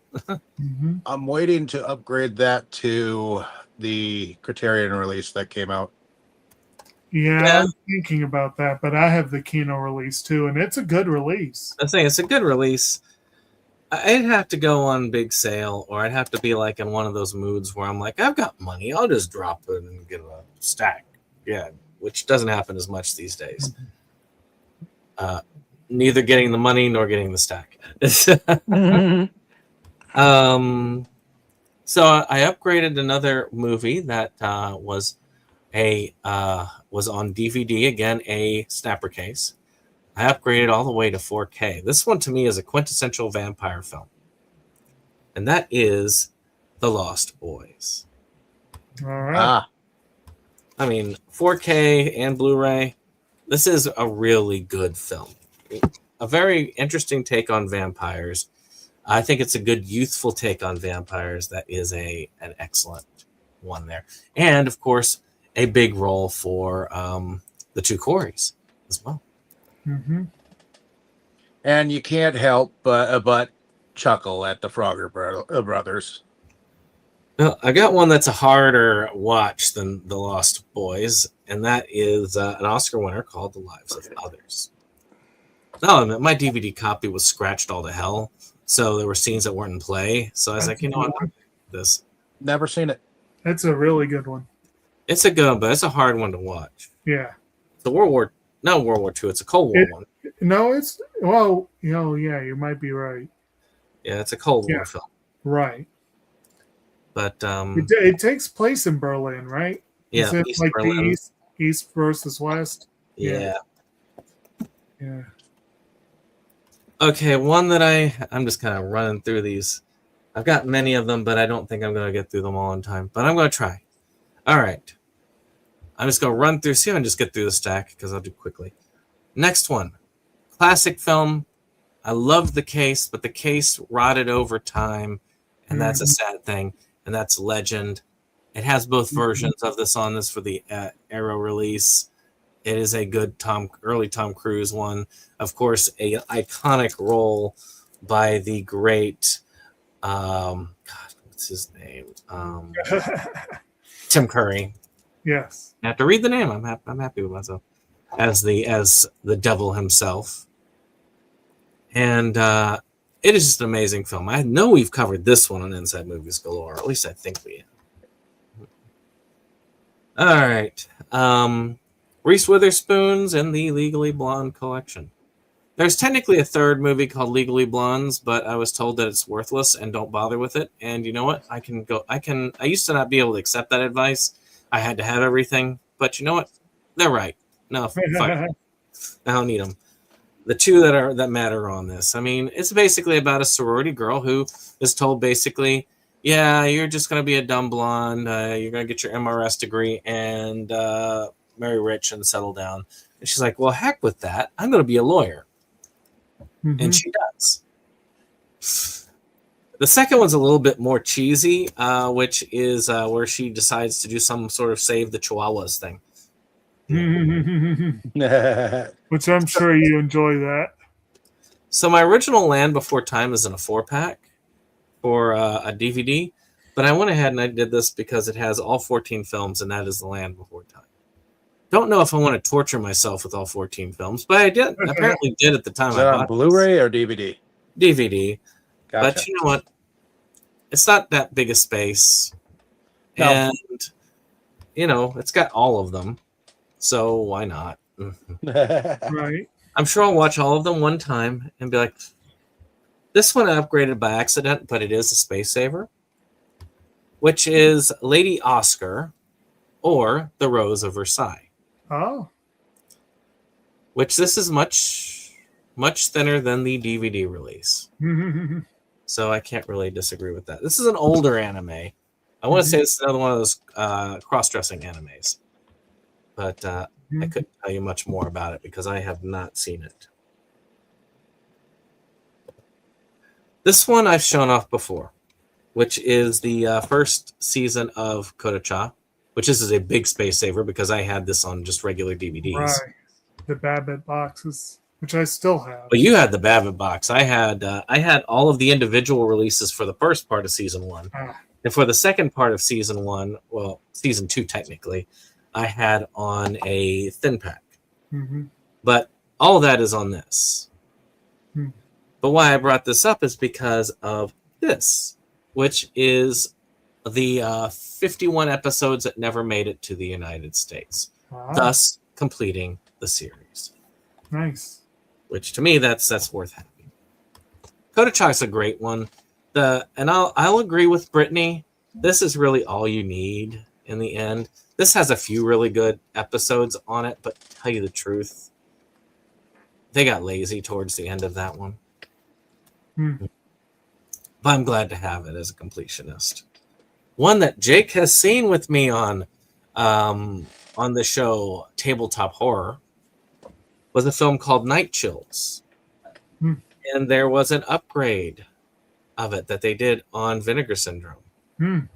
I'm waiting to upgrade that to the Criterion release that came out. Yeah, I'm thinking about that, but I have the Kino release too, and it's a good release. I'm saying it's a good release. I'd have to go on big sale, or I'd have to be like in one of those moods where I'm like, I've got money, I'll just drop it and get a stack. Yeah, which doesn't happen as much these days. Neither getting the money nor getting the stack. So I upgraded another movie that was on DVD, again, a snapper case. I upgraded all the way to 4K. This one to me is a quintessential vampire film, and that is The Lost Boys. All right. I mean, 4K and Blu-ray, this is a really good film. A very interesting take on vampires. I think it's a good youthful take on vampires. That is an excellent one there. And, of course, a big role for the two Coreys as well. Mm-hmm. And you can't help but chuckle at the Frogger brothers. Well, I got one that's a harder watch than The Lost Boys, and that is an Oscar winner called The Lives of Others. No, my DVD copy was scratched all to hell, so there were scenes that weren't in play. So I was like, you know what, this. Never seen it. That's a really good one. It's a good one, but it's a hard one to watch. Yeah. The World War II. It's a Cold War one. No, it's well, yeah, you might be right. Yeah, it's a Cold War film. Right. But it takes place in Berlin, right? Yeah, Is it East like Berlin. the East versus West? Yeah. Yeah. Okay, one that I'm just kind of running through these. I've got many of them, but I don't think I'm going to get through them all in time. But I'm going to try. All right. I'm just going to run through, see if I can just get through the stack because I'll do quickly. Next one. Classic film. I love the case, but the case rotted over time, and that's a sad thing. And that's Legend. It has both versions of this on this for the Arrow release. It is a good early Tom Cruise one. Of course, a iconic role by the great, God, what's his name? Tim Curry. Yes. I have to read the name. I'm happy with myself as the devil himself. And it is just an amazing film. I know we've covered this one on Inside Movies Galore. At least I think we have. All right. Reese Witherspoon's in the Legally Blonde collection. There's technically a third movie called Legally Blondes, but I was told that it's worthless and don't bother with it. And you know what? I used to not be able to accept that advice. I had to have everything, but you know what? They're right. No, fuck. I don't need them. The two that matter on this. I mean, it's basically about a sorority girl who is told basically, yeah, you're just going to be a dumb blonde. You're going to get your MRS degree and marry rich and settle down. And she's like, well, heck with that. I'm going to be a lawyer. Mm-hmm. And she does. The second one's a little bit more cheesy, which is where she decides to do some sort of save the Chihuahuas thing. Which I'm sure you enjoy that. So my original Land Before Time is in a 4-pack for a DVD, but I went ahead and I did this because it has all 14 films, and that is The Land Before Time. Don't know if I want to torture myself with all 14 films, but I did. Apparently did at the time. Is that on Blu-ray or DVD? DVD. Gotcha. But you know what? It's not that big a space. No. And, it's got all of them. So why not? Right. I'm sure I'll watch all of them one time and be like, this one I upgraded by accident, but it is a space saver, which is Lady Oscar or The Rose of Versailles. Oh. Which this is much, much thinner than the DVD release. So I can't really disagree with that. This is an older anime. I want to say it's another one of those cross-dressing animes. But I couldn't tell you much more about it because I have not seen it. This one I've shown off before, which is the first season of Kodacha, which is a big space saver because I had this on just regular DVDs. Right. The Babbitt boxes, which I still have. But you had the Babbitt box. I had all of the individual releases for the first part of season 1. And for the second part of season 1, well, season 2 technically, I had on a thin pack. Mm-hmm. But all of that is on this. But why I brought this up is because of this, which is the 51 episodes that never made it to the United States, thus completing the series. Nice. Which to me, that's worth having. Kodacha's a great one. I'll agree with Brittany. This is really all you need in the end. This has a few really good episodes on it, but to tell you the truth, they got lazy towards the end of that one. But I'm glad to have it as a completionist. One that Jake has seen with me on the show Tabletop Horror was a film called Night Chills. And there was an upgrade of it that they did on Vinegar Syndrome.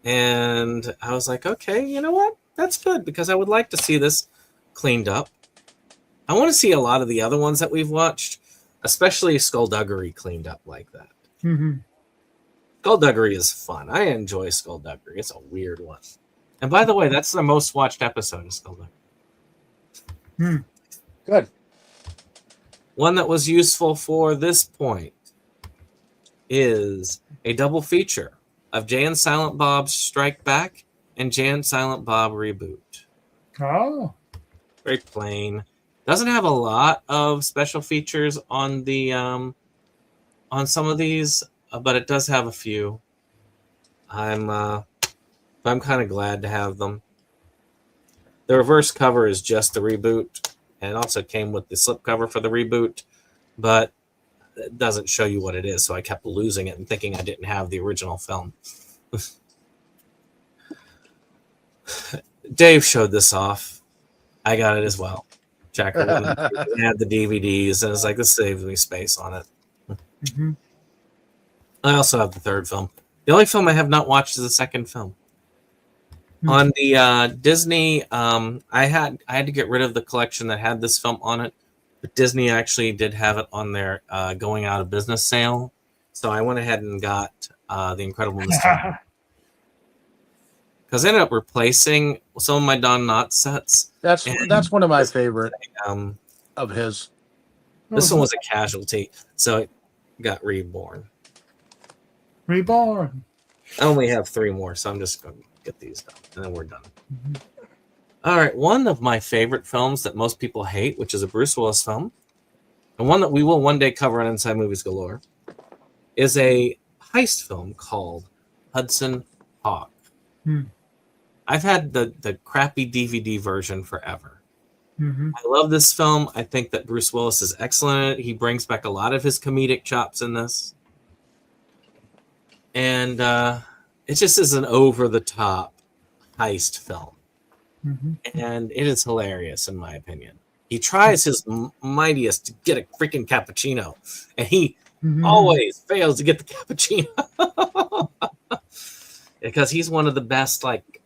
And I was like, okay, you know what? that's good because I would like to see this cleaned up. I want to see a lot of the other ones that we've watched, especially Skullduggery cleaned up like that. Mm-hmm. Skullduggery is fun. I enjoy Skullduggery. It's a weird one. And by the way, that's the most watched episode of Skullduggery. Good. One that was useful for this point is a double feature of Jay and Silent Bob Strike Back and Jay and Silent Bob Reboot. Oh. Very plain. Doesn't have a lot of special features on the on some of these, but it does have a few. I'm kind of glad to have them. The reverse cover is just the reboot, and it also came with the slip cover for the reboot, but it doesn't show you what it is, so I kept losing it and thinking I didn't have the original film. Dave showed this off. I got it as well. Jacker had the DVDs, and it's like, this saves me space on it. Mm-hmm. I also have the third film. The only film I have not watched is the second film. Mm-hmm. On the Disney, I had to get rid of the collection that had this film on it, but Disney actually did have it on their going out of business sale, so I went ahead and got The Incredible Mr. Because I ended up replacing some of my Don Knotts sets. That's one of my favorite of his. This one was a casualty, so it got reborn. Reborn. I only have 3 more, so I'm just going to get these done, and then we're done. Mm-hmm. All right, one of my favorite films that most people hate, which is a Bruce Willis film, and one that we will one day cover on Inside Movies Galore, is a heist film called Hudson Hawk. I've had the crappy DVD version forever. Mm-hmm. I love this film. I think that Bruce Willis is excellent in it. He brings back a lot of his comedic chops in this. And it just is an over-the-top heist film. Mm-hmm. And it is hilarious, in my opinion. He tries his mightiest to get a freaking cappuccino, and he always fails to get the cappuccino. Because he's one of the best, like,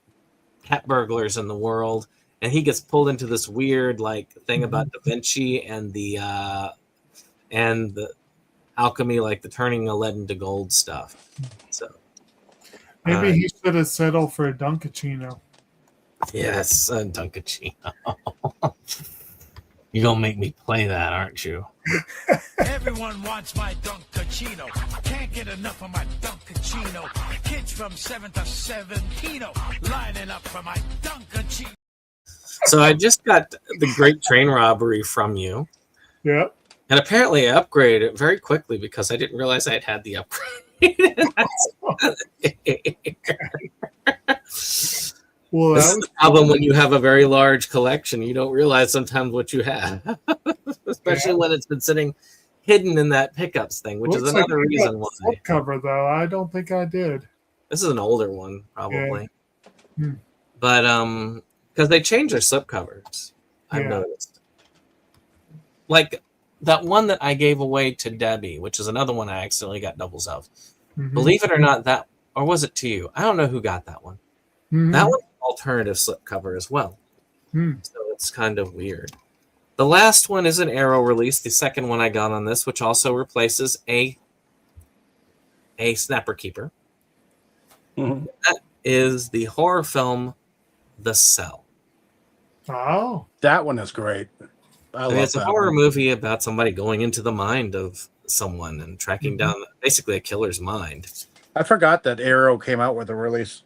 cat burglars in the world, and he gets pulled into this weird, like, thing about Da Vinci and the alchemy, like the turning a lead into gold stuff. So maybe he should have settled for a Dunkachino. Yes, a Dunkachino. You're gonna make me play that, aren't you? Everyone wants my Dunkachino. Can't get enough of my Dunkachino. Kids from 7 to 17 lining up for my Dunkachino. So I just got the Great Train Robbery from you. Yep. And apparently I upgraded it very quickly because I didn't realize I had the upgrade. Well, this is the problem when you have a very large collection. You don't realize sometimes what you have, especially when it's been sitting hidden in that pickups thing, which is another reason why. Flip cover, though, I don't think I did. This is an older one, probably. Yeah. But because they changed their slip covers, I've noticed. Like that one that I gave away to Debbie, which is another one I accidentally got doubles of. Mm-hmm. Believe it or not, that, or was it to you? I don't know who got that one. Mm-hmm. That one's an alternative slip cover as well. So it's kind of weird. The last one is an Arrow release, the second one I got on this, which also replaces a Snapper Keeper. Mm-hmm. That is the horror film The Cell. Oh. That one is great. I love it's a horror movie about somebody going into the mind of someone and tracking down basically a killer's mind. I forgot that Arrow came out with a release.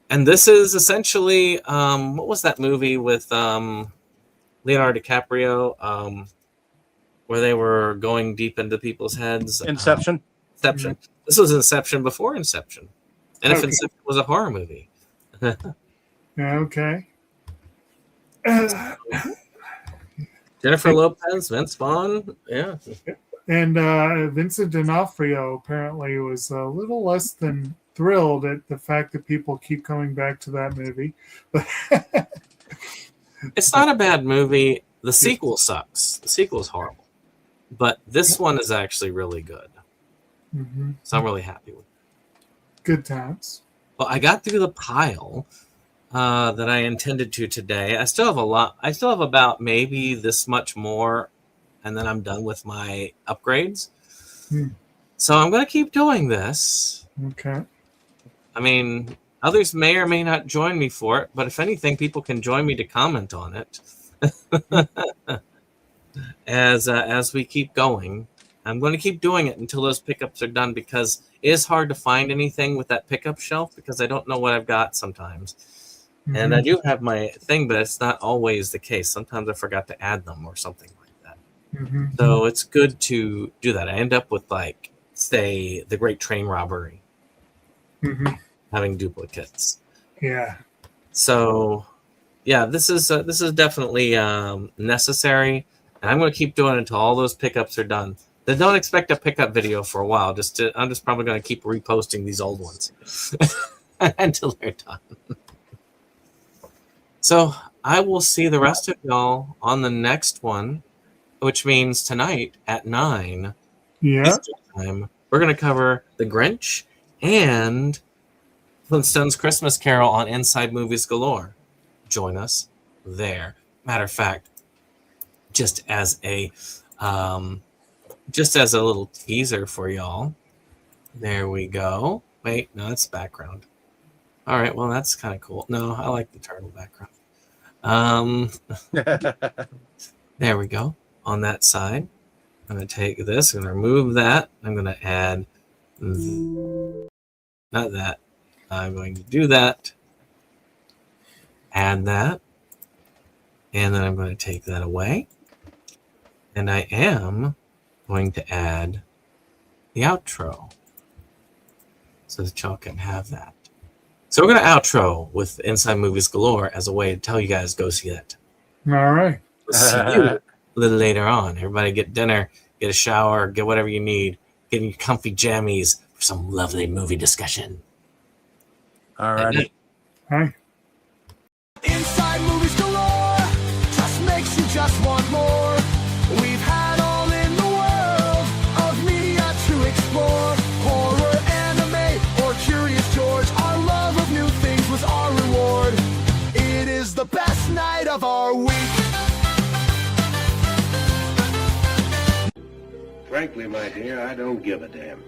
And this is essentially, what was that movie with Leonardo DiCaprio, where they were going deep into people's heads? Inception? Inception. This was Inception before Inception. And if Inception was a horror movie. Okay. Jennifer Lopez, Vince Vaughn, yeah. And Vincent D'Onofrio apparently was a little less than thrilled at the fact that people keep coming back to that movie. It's not a bad movie. The sequel sucks. The sequel is horrible. But this one is actually really good. So I'm really happy with it. Good times. Well, I got through the pile that I intended to today. I still have a lot. I still have about maybe this much more, and then I'm done with my upgrades. So I'm going to keep doing this. Okay. I mean, others may or may not join me for it, but if anything, people can join me to comment on it. As we keep going, I'm going to keep doing it until those pickups are done, because it is hard to find anything with that pickup shelf because I don't know what I've got sometimes. And I do have my thing, but it's not always the case. Sometimes I forgot to add them or something like that. So it's good to do that. I end up with, like, say, the Great Train Robbery, having duplicates. Yeah. So, yeah, this is definitely necessary, and I'm going to keep doing it until all those pickups are done. Then don't expect a pickup video for a while. I'm just probably going to keep reposting these old ones until they're done. So I will see the rest of y'all on the next one, which means tonight at 9 Eastern time. We're going to cover The Grinch and Flintstones Christmas Carol on Inside Movies Galore. Join us there. Matter of fact, just as a little teaser for y'all, there we go. Wait, no, that's background. All right, well, that's kind of cool. No, I like the turtle background. There we go. On that side, I'm going to take this. I'm going to remove that. I'm going to add, not that. I'm going to do that. Add that. And then I'm going to take that away. And I am going to add the outro so that y'all can have that. So we're going to outro with Inside Movies Galore as a way to tell you guys go see that. All right. We'll see you a little later on. Everybody get dinner, get a shower, get whatever you need, get in your comfy jammies for some lovely movie discussion. All right. Hi. Inside Movies Galore just makes you just want more. We've had all in the world of media to explore. Horror, anime, or Curious George. Our love of new things was our reward. It is the best night of our week. Frankly, my dear, I don't give a damn.